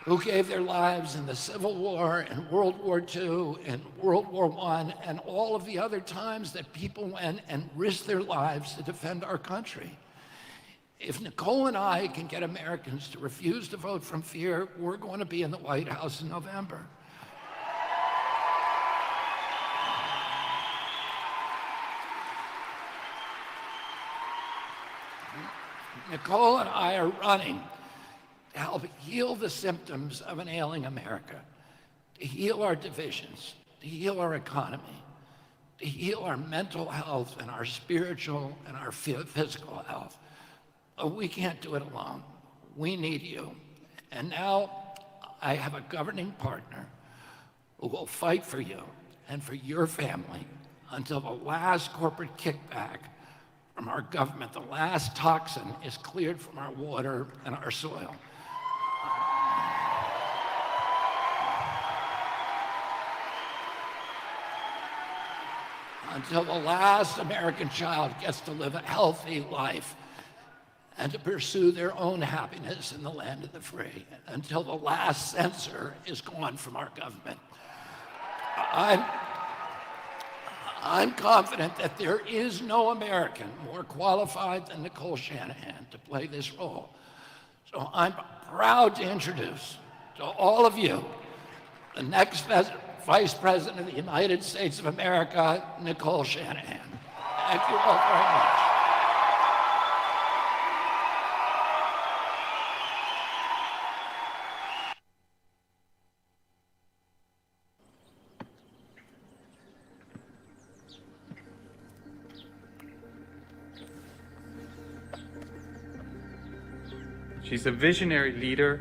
who gave their lives in the Civil War and World War II and World War I and all of the other times that people went and risked their lives to defend our country. If Nicole and I can get Americans to refuse to vote from fear, we're going to be in the White House in November. Nicole and I are running to help heal the symptoms of an ailing America, to heal our divisions, to heal our economy, to heal our mental health and our spiritual and our physical health. But we can't do it alone. We need you. And now I have a governing partner who will fight for you and for your family until the last corporate kickback from our government, the last toxin is cleared from our water and our soil. Until the last American child gets to live a healthy life and to pursue their own happiness in the land of the free, until the last censor is gone from our government. I'm confident that there is no American more qualified than Nicole Shanahan to play this role. So I'm proud to introduce to all of you the next Vice President of the United States of America, Nicole Shanahan. Thank you all very much. She's a visionary leader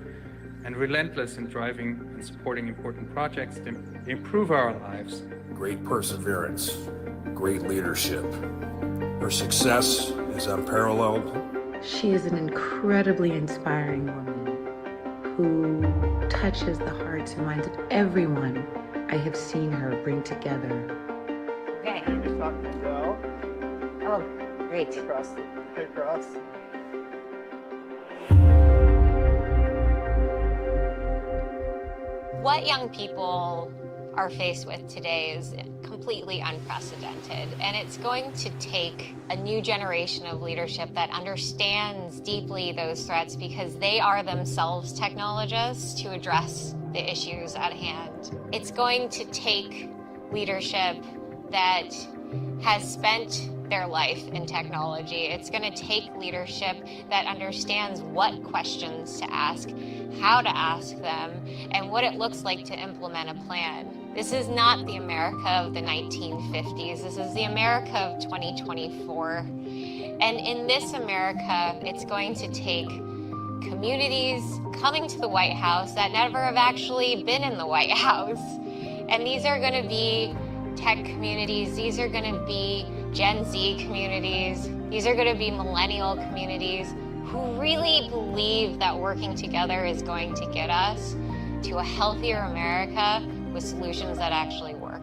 and relentless in driving and supporting important projects to improve our lives. Great perseverance, great leadership. Her success is unparalleled. She is an incredibly inspiring woman who touches the hearts and minds of everyone I have seen her bring together. Okay. You're just talking to Joe. Oh, great. Across. What young people are faced with today is completely unprecedented, and it's going to take a new generation of leadership that understands deeply those threats because they are themselves technologists to address the issues at hand. It's going to take leadership that has spent their life in technology. It's going to take leadership that understands what questions to ask, how to ask them, and what it looks like to implement a plan. This is not the America of the 1950s. This is the America of 2024. And in this America, it's going to take communities coming to the White House that never have actually been in the White House. And these are going to be tech communities. These are going to be Gen Z communities. These are going to be millennial communities who really believe that working together is going to get us to a healthier America with solutions that actually work.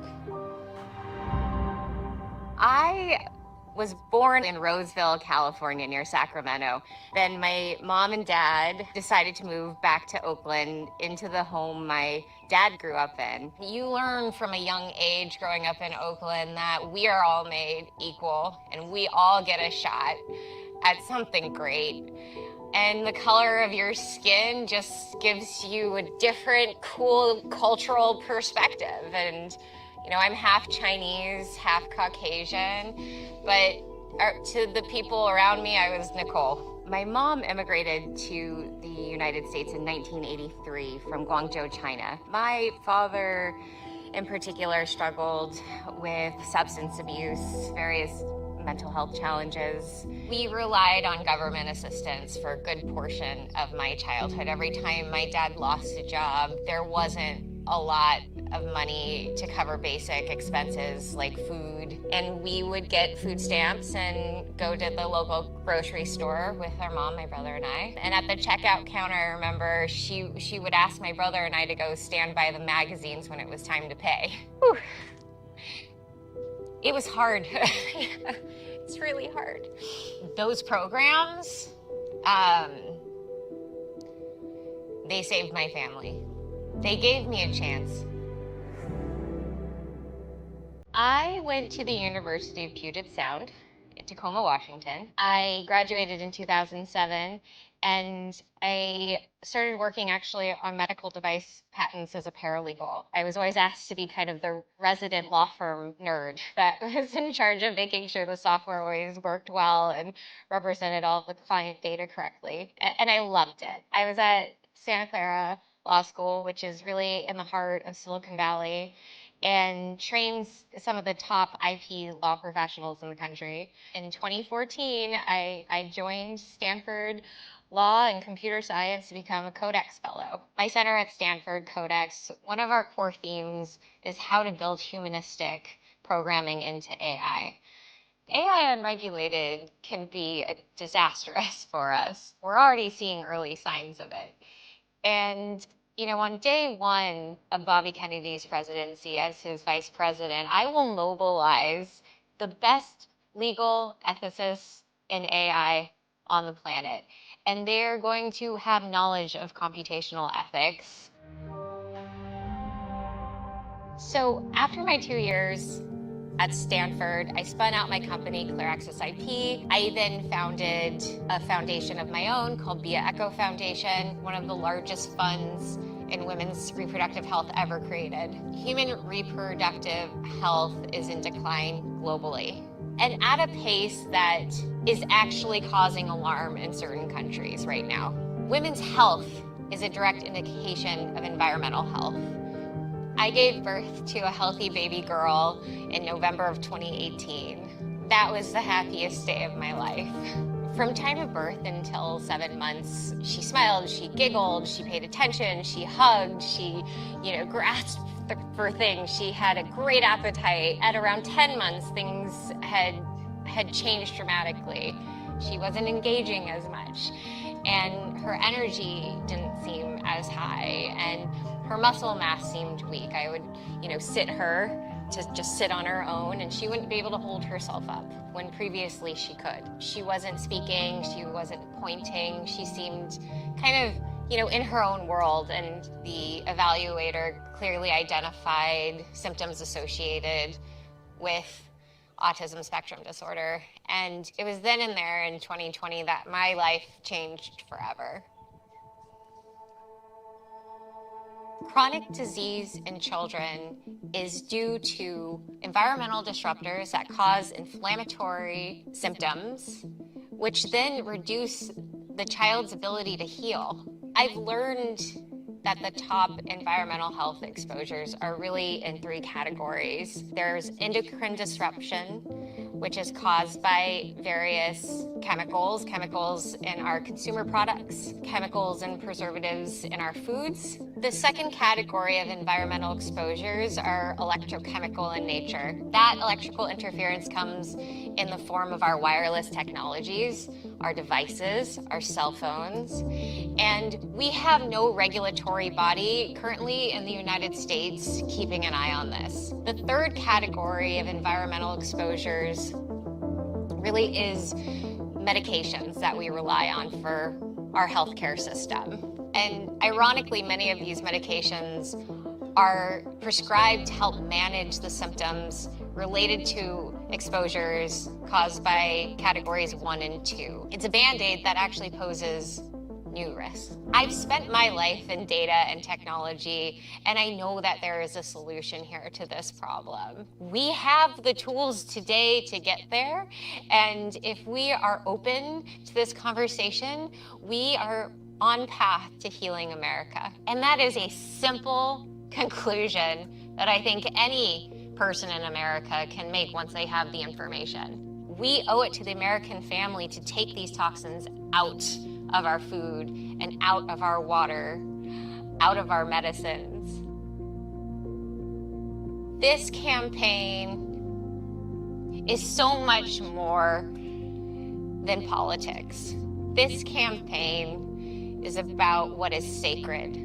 I was born in Roseville, California, near Sacramento. Then my mom and dad decided to move back to Oakland into the home my dad grew up in. You learn from a young age growing up in Oakland that we are all made equal and we all get a shot at something great. And the color of your skin just gives you a different, cool cultural perspective. And you know, I'm half Chinese, half Caucasian, but to the people around me, I was Nicole. My mom immigrated to the United States in 1983 from Guangzhou, China. My father, in particular, struggled with substance abuse, various mental health challenges. We relied on government assistance for a good portion of my childhood. Every time my dad lost a job, there wasn't a lot of money to cover basic expenses like food. And we would get food stamps and go to the local grocery store with our mom, my brother, and I. And at the checkout counter, I remember she would ask my brother and I to go stand by the magazines when it was time to pay. Whew. It was hard. It's really hard. Those programs, they saved my family. They gave me a chance. I went to the University of Puget Sound in Tacoma, Washington. I graduated in 2007, and I started working actually on medical device patents as a paralegal. I was always asked to be kind of the resident law firm nerd that was in charge of making sure the software always worked well and represented all the client data correctly. And I loved it. I was at Santa Clara Law School, which is really in the heart of Silicon Valley, and trains some of the top IP law professionals in the country. In 2014, I joined Stanford Law and Computer Science to become a Codex Fellow. My center at Stanford, Codex, one of our core themes is how to build humanistic programming into AI. AI unregulated can be disastrous for us. We're already seeing early signs of it. And you know, on day one of Bobby Kennedy's presidency as his vice president, I will mobilize the best legal ethicists in AI on the planet. And they're going to have knowledge of computational ethics. So after my 2 years at Stanford, I spun out my company, ClearAccess IP. I then founded a foundation of my own called Bia Echo Foundation, one of the largest funds in women's reproductive health ever created. Human reproductive health is in decline globally, and at a pace that is actually causing alarm in certain countries right now. Women's health is a direct indication of environmental health. I gave birth to a healthy baby girl in November of 2018. That was the happiest day of my life. From time of birth until 7 months, she smiled, she giggled, she paid attention, she hugged, she, grasped for things. She had a great appetite. At around 10 months, things had changed dramatically. She wasn't engaging as much, and her energy didn't seem as high, and her muscle mass seemed weak. I would, sit her to just sit on her own, and she wouldn't be able to hold herself up when previously she could. She wasn't speaking, she wasn't pointing, she seemed kind of, in her own world, and the evaluator clearly identified symptoms associated with autism spectrum disorder. And it was then and there in 2020 that my life changed forever. Chronic disease in children is due to environmental disruptors that cause inflammatory symptoms, which then reduce the child's ability to heal. I've learned that the top environmental health exposures are really in 3 categories. There's endocrine disruption, which is caused by various chemicals in our consumer products, chemicals and preservatives in our foods. The second category of environmental exposures are electrochemical in nature. That electrical interference comes in the form of our wireless technologies, our devices, our cell phones, and we have no regulatory body currently in the United States keeping an eye on this. The third category of environmental exposures really is medications that we rely on for our healthcare system. And ironically, many of these medications are prescribed to help manage the symptoms related to exposures caused by categories 1 and 2. It's a Band-Aid that actually poses new risks. I've spent my life in data and technology, and I know that there is a solution here to this problem. We have the tools today to get there, and if we are open to this conversation, we are on path to healing America. And that is a simple conclusion that I think any person in America can make once they have the information. We owe it to the American family to take these toxins out of our food and out of our water, out of our medicines. This campaign is so much more than politics. This campaign is about what is sacred.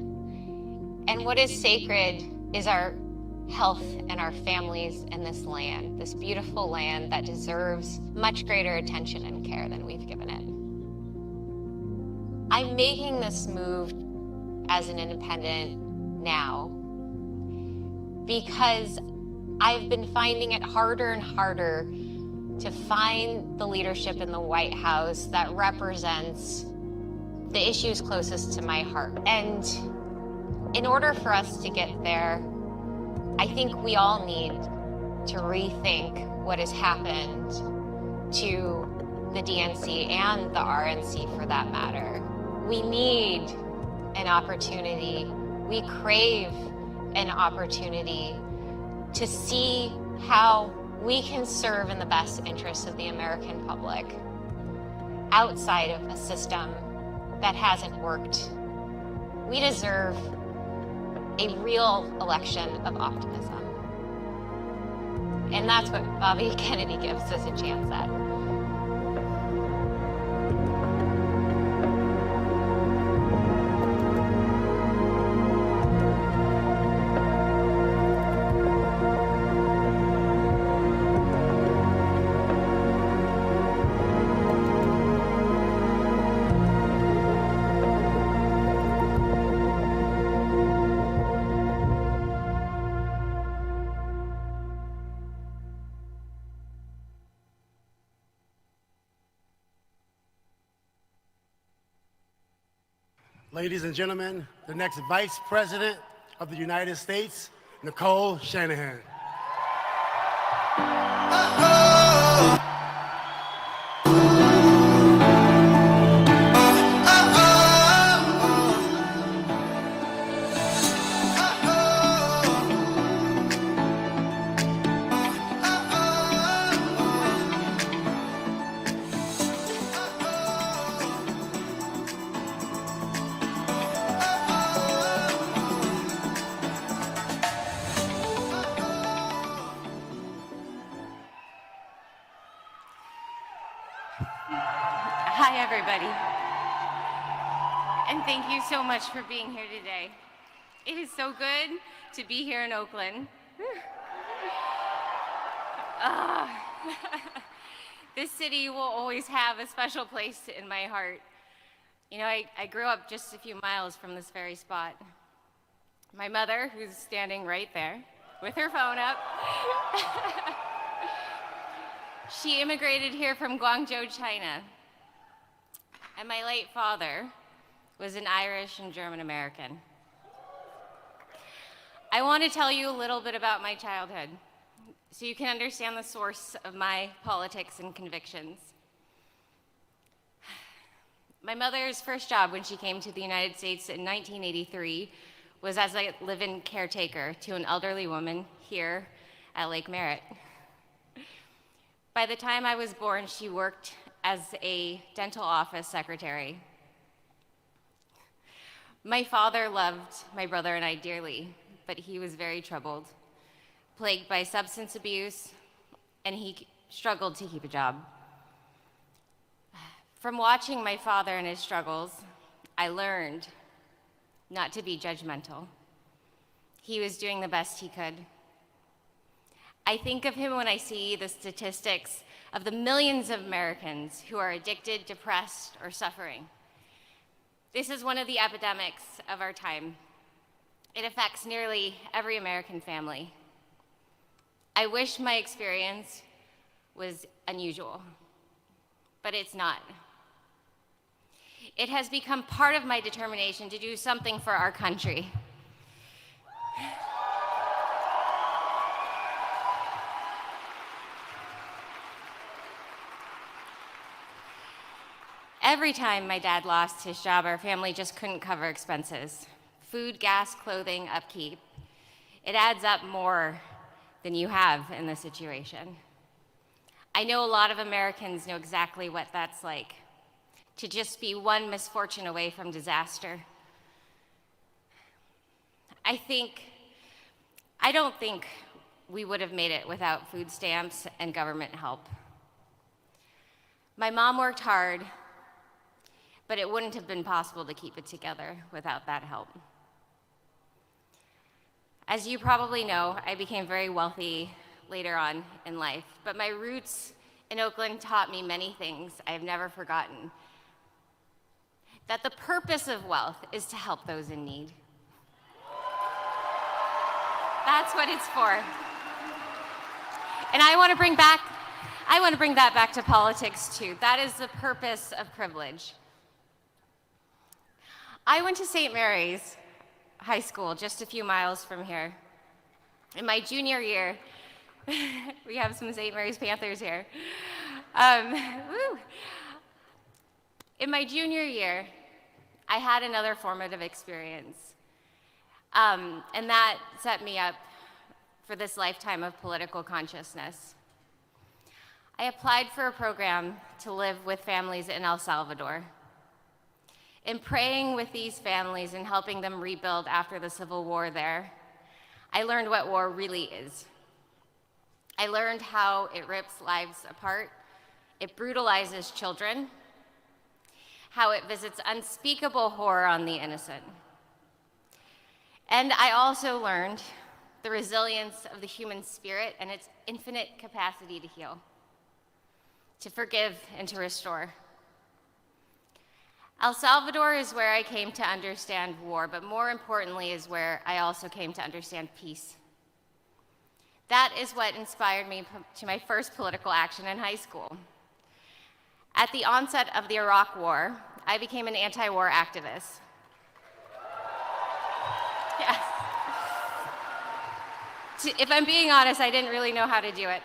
And what is sacred is our health and our families in this land, this beautiful land that deserves much greater attention and care than we've given it. I'm making this move as an independent now because I've been finding it harder and harder to find the leadership in the White House that represents the issues closest to my heart. And in order for us to get there, I think we all need to rethink what has happened to the DNC and the RNC for that matter. We need an opportunity, we crave an opportunity to see how we can serve in the best interests of the American public outside of a system that hasn't worked. We deserve a real election of optimism. And that's what Bobby Kennedy gives us a chance at. Ladies and gentlemen, the next Vice President of the United States, Nicole Shanahan. everybody. And thank you so much for being here today. It is so good to be here in Oakland. This city will always have a special place in my heart. You know, I grew up just a few miles from this very spot. My mother, who's standing right there with her phone up, she immigrated here from Guangzhou, China. And my late father was an Irish and German American. I want to tell you a little bit about my childhood so you can understand the source of my politics and convictions. My mother's first job when she came to the United States in 1983 was as a live-in caretaker to an elderly woman here at Lake Merritt. By the time I was born, she worked as a dental office secretary. My father loved my brother and I dearly, but he was very troubled, plagued by substance abuse, and he struggled to keep a job. From watching my father and his struggles, I learned not to be judgmental. He was doing the best he could. I think of him when I see the statistics of the millions of Americans who are addicted, depressed, or suffering. This is one of the epidemics of our time. It affects nearly every American family. I wish my experience was unusual, but it's not. It has become part of my determination to do something for our country. Every time my dad lost his job, our family just couldn't cover expenses. Food, gas, clothing, upkeep. It adds up more than you have in this situation. I know a lot of Americans know exactly what that's like, to just be one misfortune away from disaster. I don't think we would have made it without food stamps and government help. My mom worked hard, but it wouldn't have been possible to keep it together without that help. As you probably know, I became very wealthy later on in life, but my roots in Oakland taught me many things I have never forgotten. That the purpose of wealth is to help those in need. That's what it's for. And I want to bring that back to politics too. That is the purpose of privilege. I went to St. Mary's High School, just a few miles from here. In my junior year, we have some St. Mary's Panthers here. In my junior year, I had another formative experience, and that set me up for this lifetime of political consciousness. I applied for a program to live with families in El Salvador. In praying with these families and helping them rebuild after the civil war there, I learned what war really is. I learned how it rips lives apart, it brutalizes children, how it visits unspeakable horror on the innocent. And I also learned the resilience of the human spirit and its infinite capacity to heal, to forgive and to restore. El Salvador is where I came to understand war, but more importantly is where I also came to understand peace. That is what inspired me to my first political action in high school. At the onset of the Iraq War, I became an anti-war activist. Yes. If I'm being honest, I didn't really know how to do it.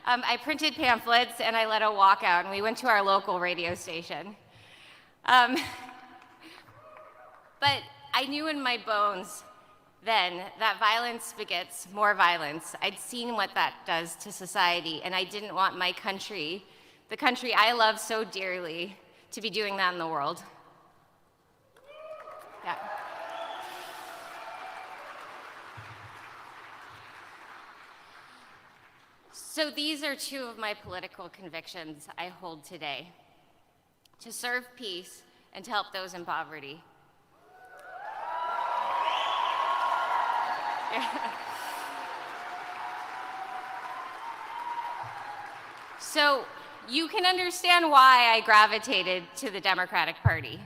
I printed pamphlets and I led a walkout, and we went to our local radio station. But I knew in my bones then that violence begets more violence. I'd seen what that does to society, and I didn't want my country, the country I love so dearly, to be doing that in the world. Yeah. So these are two of my political convictions I hold today. to serve peace, and to help those in poverty. So you can understand why I gravitated to the Democratic Party,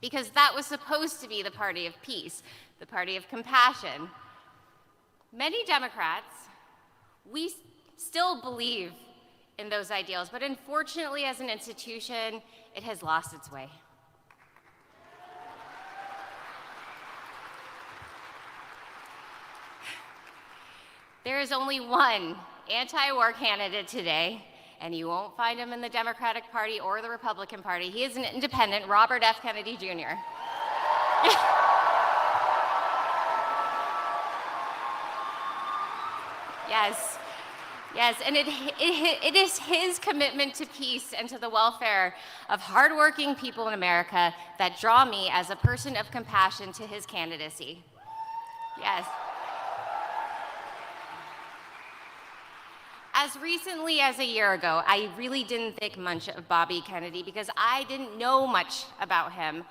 because that was supposed to be the party of peace, the party of compassion. Many Democrats, we still believe in those ideals, but unfortunately, as an institution, it has lost its way. There is only one anti-war candidate today, and you won't find him in the Democratic Party or the Republican Party. He is an independent, Robert F. Kennedy Jr. Yes, and it is his commitment to peace and to the welfare of hardworking people in America that draw me as a person of compassion to his candidacy. Yes. As recently as a year ago, I really didn't think much of Bobby Kennedy because I didn't know much about him.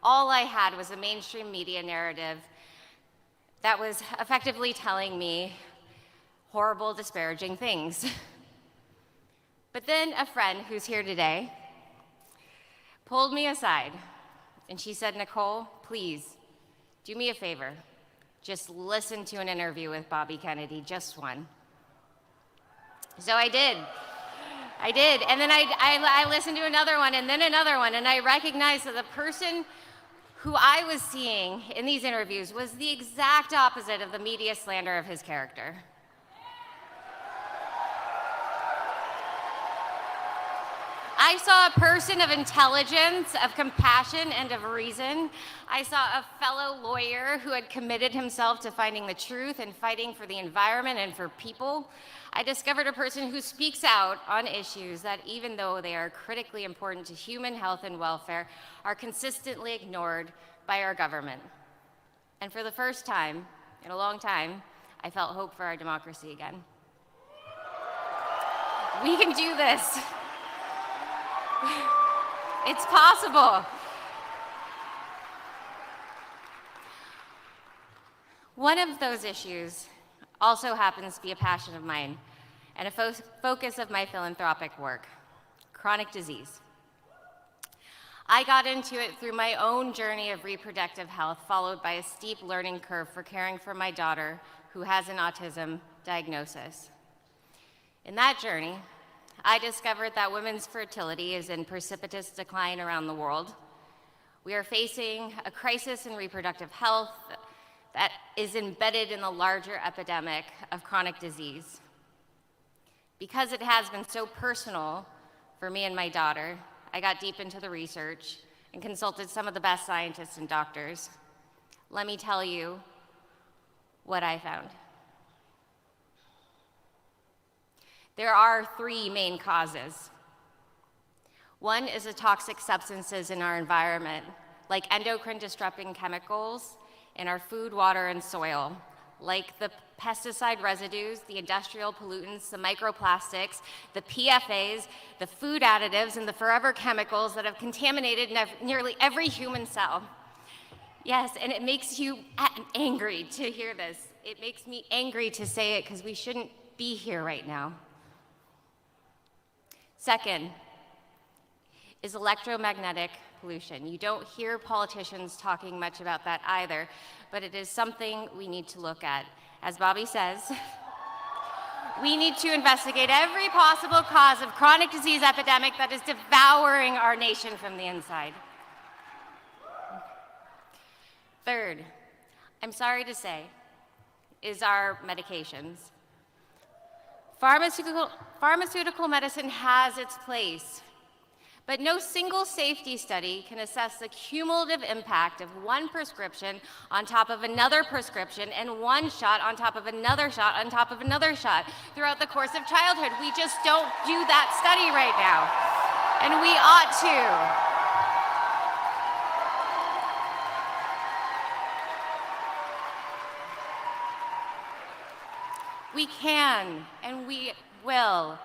All I had was a mainstream media narrative that was effectively telling me horrible, disparaging things. But then a friend who's here today pulled me aside and she said, "Nicole, please do me a favor. Just listen to an interview with Bobby Kennedy, just one." So I did. And then I listened to another one and then another one, and I recognized that the person who I was seeing in these interviews was the exact opposite of the media slander of his character. I saw a person of intelligence, of compassion, and of reason. I saw a fellow lawyer who had committed himself to finding the truth and fighting for the environment and for people. I discovered a person who speaks out on issues that, even though they are critically important to human health and welfare, are consistently ignored by our government. And for the first time in a long time, I felt hope for our democracy again. We can do this. It's possible. One of those issues also happens to be a passion of mine and a focus of my philanthropic work: chronic disease. I got into it through my own journey of reproductive health, followed by a steep learning curve for caring for my daughter, who has an autism diagnosis. In that journey, I discovered that women's fertility is in precipitous decline around the world. We are facing a crisis in reproductive health that is embedded in the larger epidemic of chronic disease. Because it has been so personal for me and my daughter, I got deep into the research and consulted some of the best scientists and doctors. Let me tell you what I found. There are three main causes. One is the toxic substances in our environment, like endocrine disrupting chemicals in our food, water, and soil, like the pesticide residues, the industrial pollutants, the microplastics, the PFAs, the food additives, and the forever chemicals that have contaminated nearly every human cell. Yes, and it makes you angry to hear this. It makes me angry to say it because we shouldn't be here right now. Second is electromagnetic pollution. You don't hear politicians talking much about that either, but it is something we need to look at. As Bobby says, we need to investigate every possible cause of chronic disease epidemic that is devouring our nation from the inside. Third, I'm sorry to say, is our medications. Pharmaceutical medicine has its place, but no single safety study can assess the cumulative impact of one prescription on top of another prescription and one shot on top of another shot on top of another shot throughout the course of childhood. We just don't do that study right now, and we ought to. We can, and we will,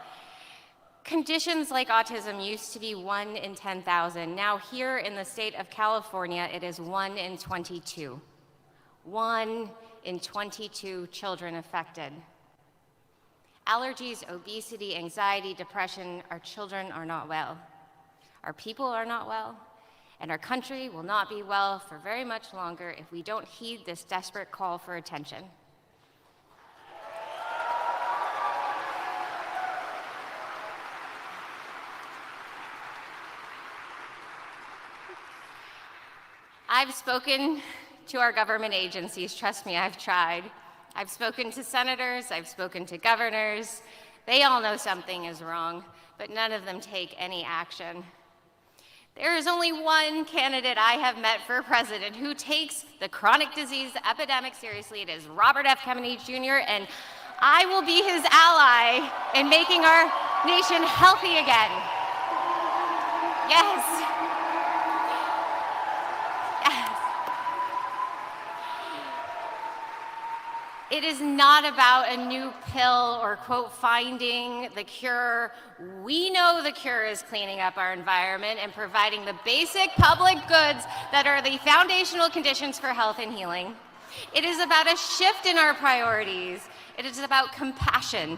Conditions like autism used to be 1 in 10,000. Now here in the state of California, it is 1 in 22. 1 in 22 children affected. Allergies, obesity, anxiety, depression, our children are not well. Our people are not well, and our country will not be well for very much longer if we don't heed this desperate call for attention. I've spoken to our government agencies. Trust me, I've tried. I've spoken to senators, I've spoken to governors. They all know something is wrong, but none of them take any action. There is only one candidate I have met for president who takes the chronic disease epidemic seriously. It is Robert F. Kennedy Jr., and I will be his ally in making our nation healthy again. Yes. It is not about a new pill or, quote, finding the cure. We know the cure is cleaning up our environment and providing the basic public goods that are the foundational conditions for health and healing. It is about a shift in our priorities. It is about compassion.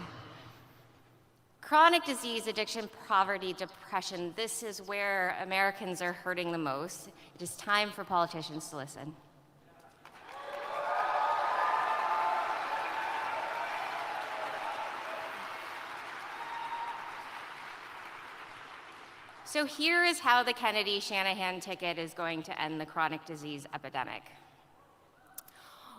Chronic disease, addiction, poverty, depression, this is where Americans are hurting the most. It is time for politicians to listen. So here is how the Kennedy-Shanahan ticket is going to end the chronic disease epidemic.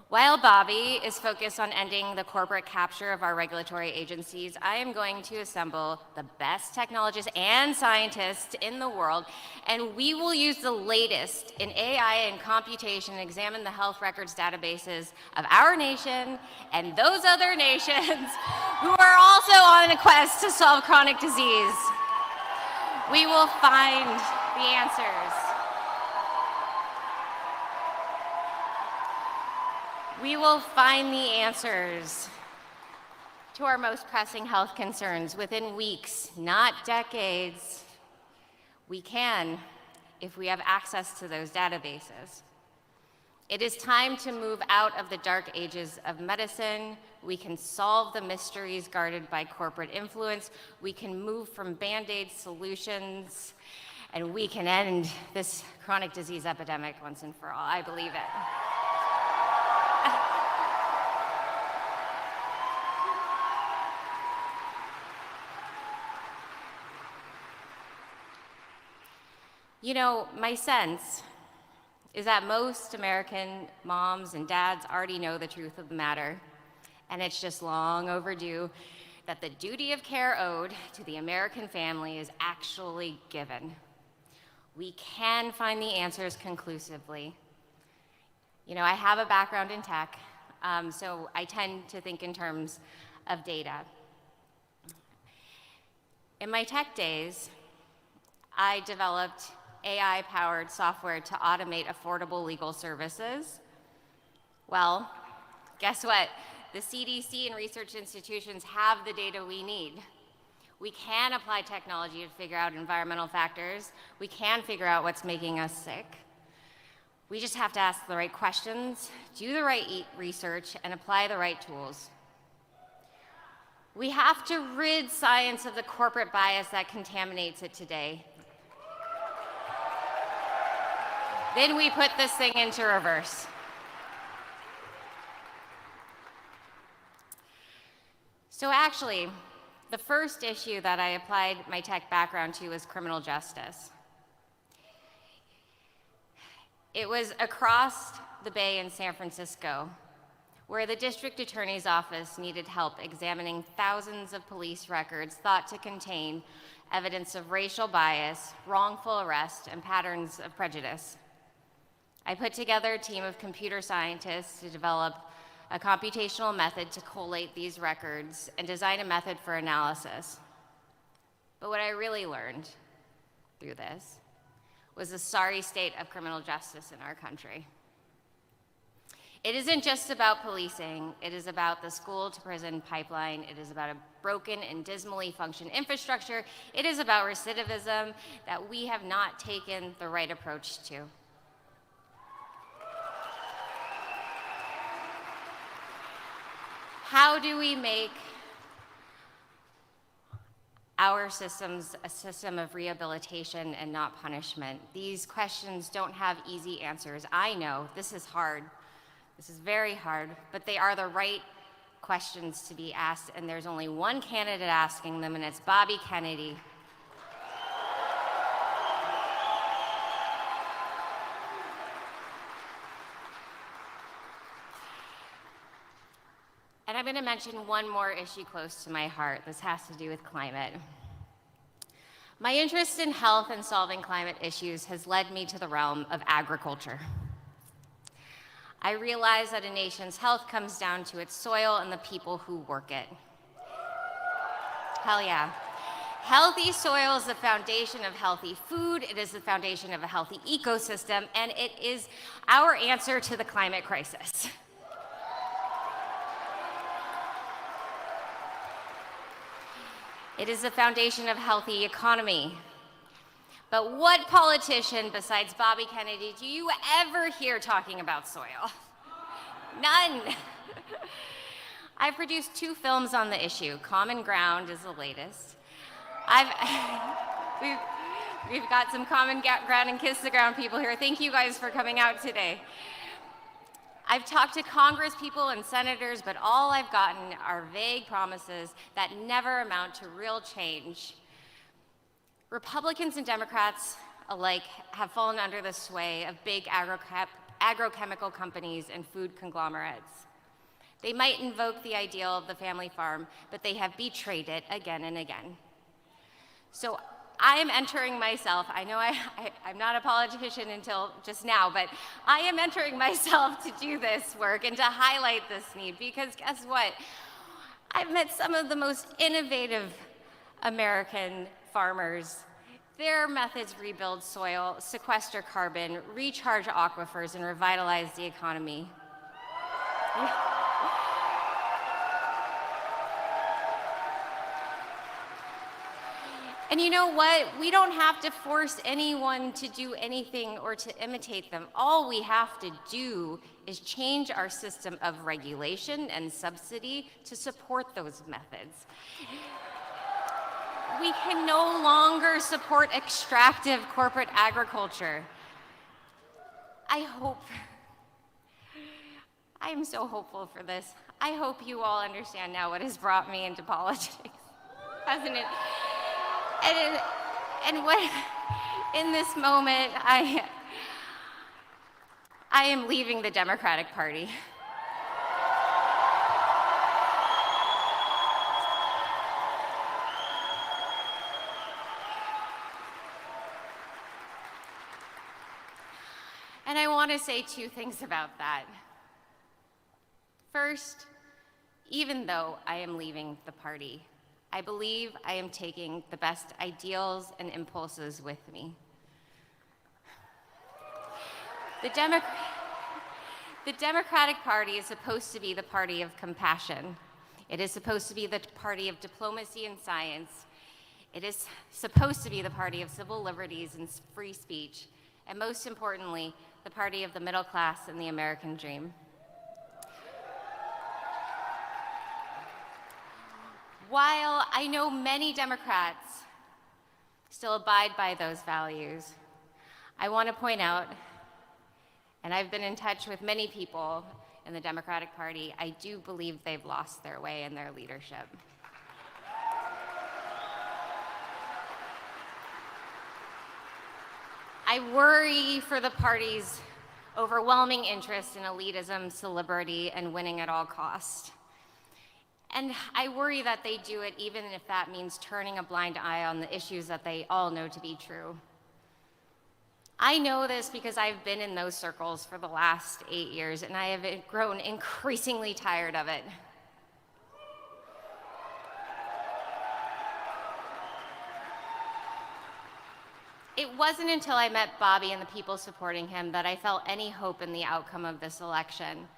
While Bobby is focused on ending the corporate capture of our regulatory agencies, I am going to assemble the best technologists and scientists in the world, and we will use the latest in AI and computation and examine the health records databases of our nation and those other nations who are also on a quest to solve chronic disease. We will find the answers. We will find the answers to our most pressing health concerns within weeks, not decades. We can, if we have access to those databases. It is time to move out of the dark ages of medicine. We can solve the mysteries guarded by corporate influence. We can move from Band-Aid solutions, and we can end this chronic disease epidemic once and for all. I believe it. You know, my sense is that most American moms and dads already know the truth of the matter, and it's just long overdue that the duty of care owed to the American family is actually given. We can find the answers conclusively. You know, I have a background in tech, so I tend to think in terms of data. In my tech days, I developed AI-powered software to automate affordable legal services. Well, guess what? The CDC and research institutions have the data we need. We can apply technology to figure out environmental factors. We can figure out what's making us sick. We just have to ask the right questions, do the right research, and apply the right tools. We have to rid science of the corporate bias that contaminates it today. Then we put this thing into reverse. So actually, the first issue that I applied my tech background to was criminal justice. It was across the bay in San Francisco, where the district attorney's office needed help examining thousands of police records thought to contain evidence of racial bias, wrongful arrest, and patterns of prejudice. I put together a team of computer scientists to develop a computational method to collate these records and design a method for analysis. But what I really learned through this was the sorry state of criminal justice in our country. It isn't just about policing. It is about the school to prison pipeline. It is about a broken and dismally functioning infrastructure. It is about recidivism that we have not taken the right approach to. How do we make our systems a system of rehabilitation and not punishment? These questions don't have easy answers. I know this is hard. This is very hard, but they are the right questions to be asked, and there's only one candidate asking them, and it's Bobby Kennedy. And I'm going to mention one more issue close to my heart. This has to do with climate. My interest in health and solving climate issues has led me to the realm of agriculture. I realize that a nation's health comes down to its soil and the people who work it. Hell yeah. Healthy soil is the foundation of healthy food, it is the foundation of a healthy ecosystem, and it is our answer to the climate crisis. It is the foundation of a healthy economy. But what politician besides Bobby Kennedy do you ever hear talking about soil? None. I've produced 2 films on the issue. Common Ground is the latest. We've got some Common Ground and Kiss the Ground people here. Thank you guys for coming out today. I've talked to Congress people and senators, but all I've gotten are vague promises that never amount to real change. Republicans and Democrats alike have fallen under the sway of big agrochemical companies and food conglomerates. They might invoke the ideal of the family farm, but they have betrayed it again and again. So I am entering myself, I know I'm not a politician until just now, but I am entering myself to do this work and to highlight this need, because guess what? I've met some of the most innovative American farmers. Their methods rebuild soil, sequester carbon, recharge aquifers, and revitalize the economy. And you know what? We don't have to force anyone to do anything or to imitate them. All we have to do is change our system of regulation and subsidy to support those methods. We can no longer support extractive corporate agriculture. I am so hopeful for this. I hope you all understand now what has brought me into politics, hasn't it? And what, in this moment, I am leaving the Democratic Party. And I want to say 2 things about that. First, even though I am leaving the party, I believe I am taking the best ideals and impulses with me. The Democratic Party is supposed to be the party of compassion. It is supposed to be the party of diplomacy and science. It is supposed to be the party of civil liberties and free speech, and most importantly, the party of the middle class and the American dream. While I know many Democrats still abide by those values, I want to point out, and I've been in touch with many people in the Democratic Party, I do believe they've lost their way in their leadership. I worry for the party's overwhelming interest in elitism, celebrity, and winning at all costs. And I worry that they do it even if that means turning a blind eye on the issues that they all know to be true. I know this because I've been in those circles for the last 8 years, and I have grown increasingly tired of it. It wasn't until I met Bobby and the people supporting him that I felt any hope in the outcome of this election.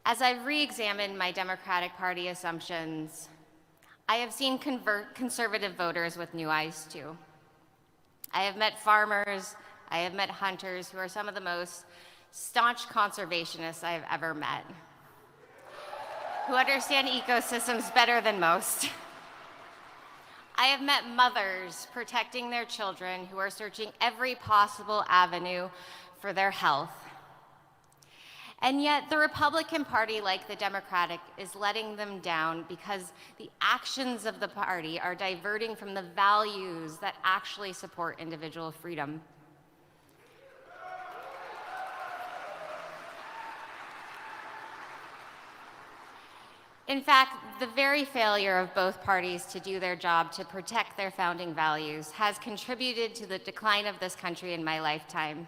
As I've re-examined my Democratic Party assumptions, I have seen conservative voters with new eyes too. I have met farmers, I have met hunters who are some of the most staunch conservationists I have ever met, who understand ecosystems better than most. I have met mothers protecting their children who are searching every possible avenue for their health. And yet the Republican Party, like the Democratic, is letting them down because the actions of the party are diverting from the values that actually support individual freedom. In fact, the very failure of both parties to do their job to protect their founding values has contributed to the decline of this country in my lifetime.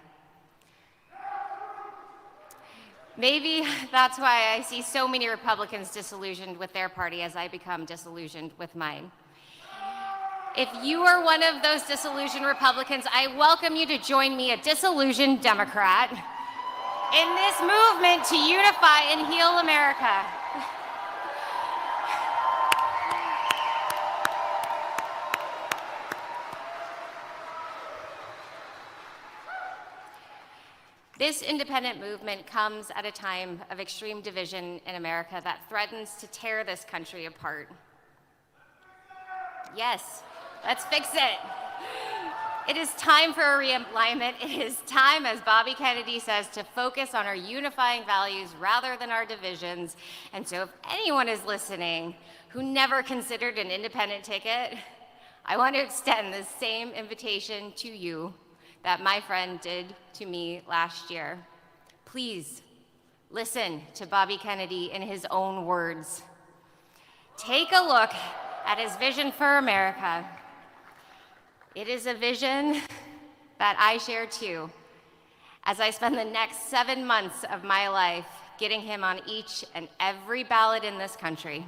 Maybe that's why I see so many Republicans disillusioned with their party as I become disillusioned with mine. If you are one of those disillusioned Republicans, I welcome you to join me, a disillusioned Democrat, in this movement to unify and heal America. This independent movement comes at a time of extreme division in America that threatens to tear this country apart. Yes, let's fix it. It is time for a realignment. It is time, as Bobby Kennedy says, to focus on our unifying values rather than our divisions. And so if anyone is listening who never considered an independent ticket, I want to extend the same invitation to you that my friend did to me last year. Please listen to Bobby Kennedy in his own words. Take a look at his vision for America. It is a vision that I share too, as I spend the next 7 months of my life getting him on each and every ballot in this country.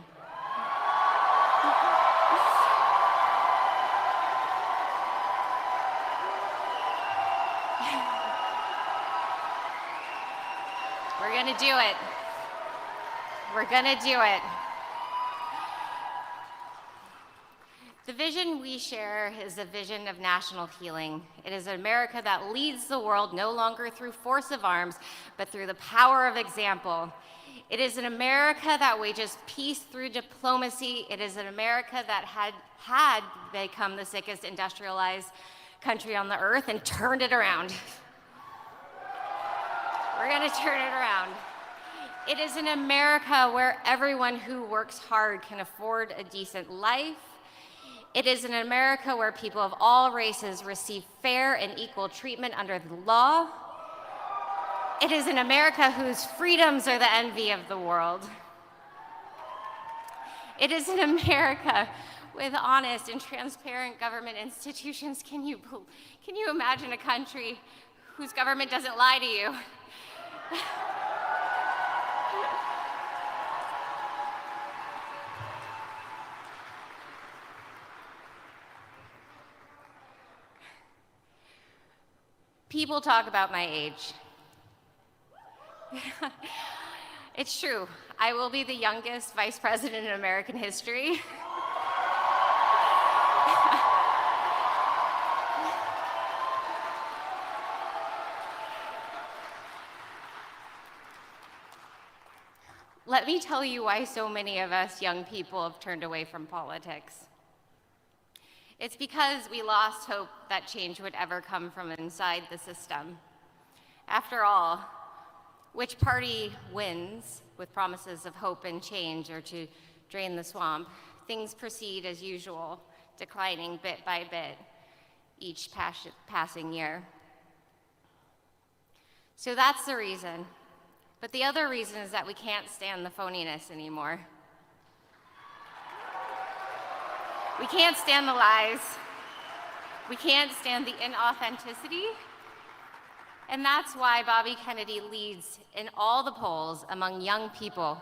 We're gonna do it. We're gonna do it. The vision we share is a vision of national healing. It is an America that leads the world no longer through force of arms, but through the power of example. It is an America that wages peace through diplomacy. It is an America that had become the sickest industrialized country on the earth and turned it around. We're gonna turn it around. It is an America where everyone who works hard can afford a decent life. It is an America where people of all races receive fair and equal treatment under the law. It is an America whose freedoms are the envy of the world. It is an America with honest and transparent government institutions. Can you imagine a country whose government doesn't lie to you? People talk about my age. It's true. I will be the youngest vice president in American history. Let me tell you why so many of us young people have turned away from politics. It's because we lost hope that change would ever come from inside the system. After all, which party wins with promises of hope and change or to drain the swamp? Things proceed as usual, declining bit by bit each passing year. So that's the reason. But the other reason is that we can't stand the phoniness anymore. We can't stand the lies. We can't stand the inauthenticity. And that's why Bobby Kennedy leads in all the polls among young people.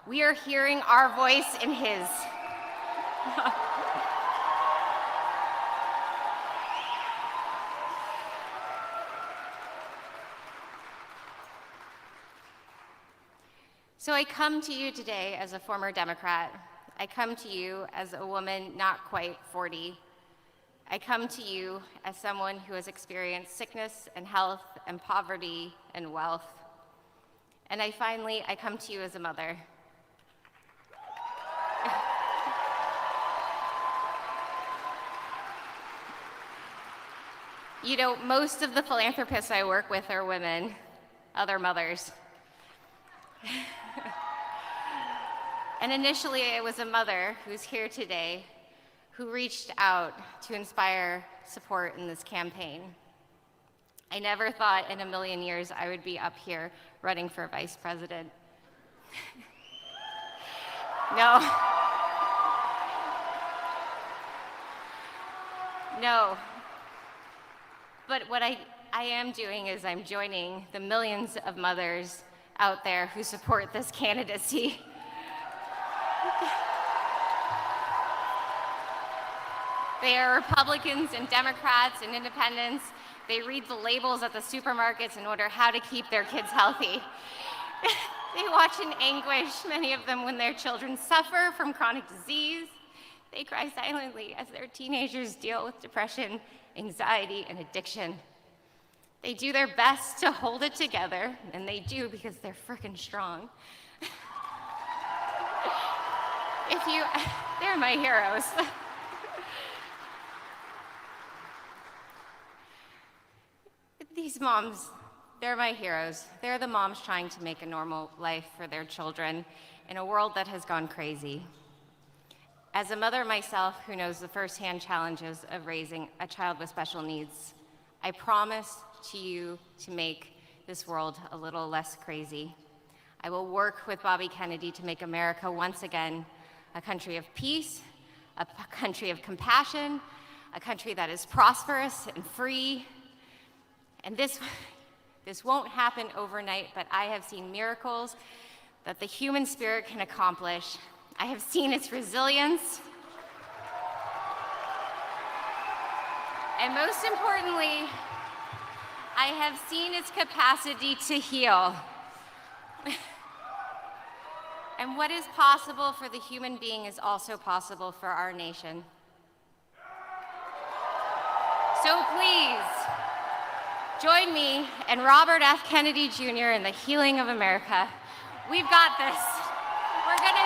We are hearing our voice in his. So I come to you today as a former Democrat. I come to you as a woman not quite 40. I come to you as someone who has experienced sickness and health and poverty and wealth. And I come to you as a mother. You know, most of the philanthropists I work with are women, other mothers. And initially, it was a mother who's here today who reached out to inspire support in this campaign. I never thought in a million years I would be up here running for vice president. No. No. But what I am doing is I'm joining the millions of mothers out there who support this candidacy. They are Republicans and Democrats and independents. They read the labels at the supermarkets in order how to keep their kids healthy. They watch in anguish, many of them, when their children suffer from chronic disease. They cry silently as their teenagers deal with depression, anxiety, and addiction. They do their best to hold it together, and they do because they're frickin' strong. They're my heroes. These moms, they're my heroes. They're the moms trying to make a normal life for their children in a world that has gone crazy. As a mother myself who knows the firsthand challenges of raising a child with special needs, I promise to you to make this world a little less crazy. I will work with Bobby Kennedy to make America once again a country of peace, a country of compassion, a country that is prosperous and free. And this won't happen overnight, but I have seen miracles that the human spirit can accomplish. I have seen its resilience. And most importantly, I have seen its capacity to heal. And what is possible for the human being is also possible for our nation. So please, join me and Robert F. Kennedy Jr. in the healing of America. We've got this. We're gonna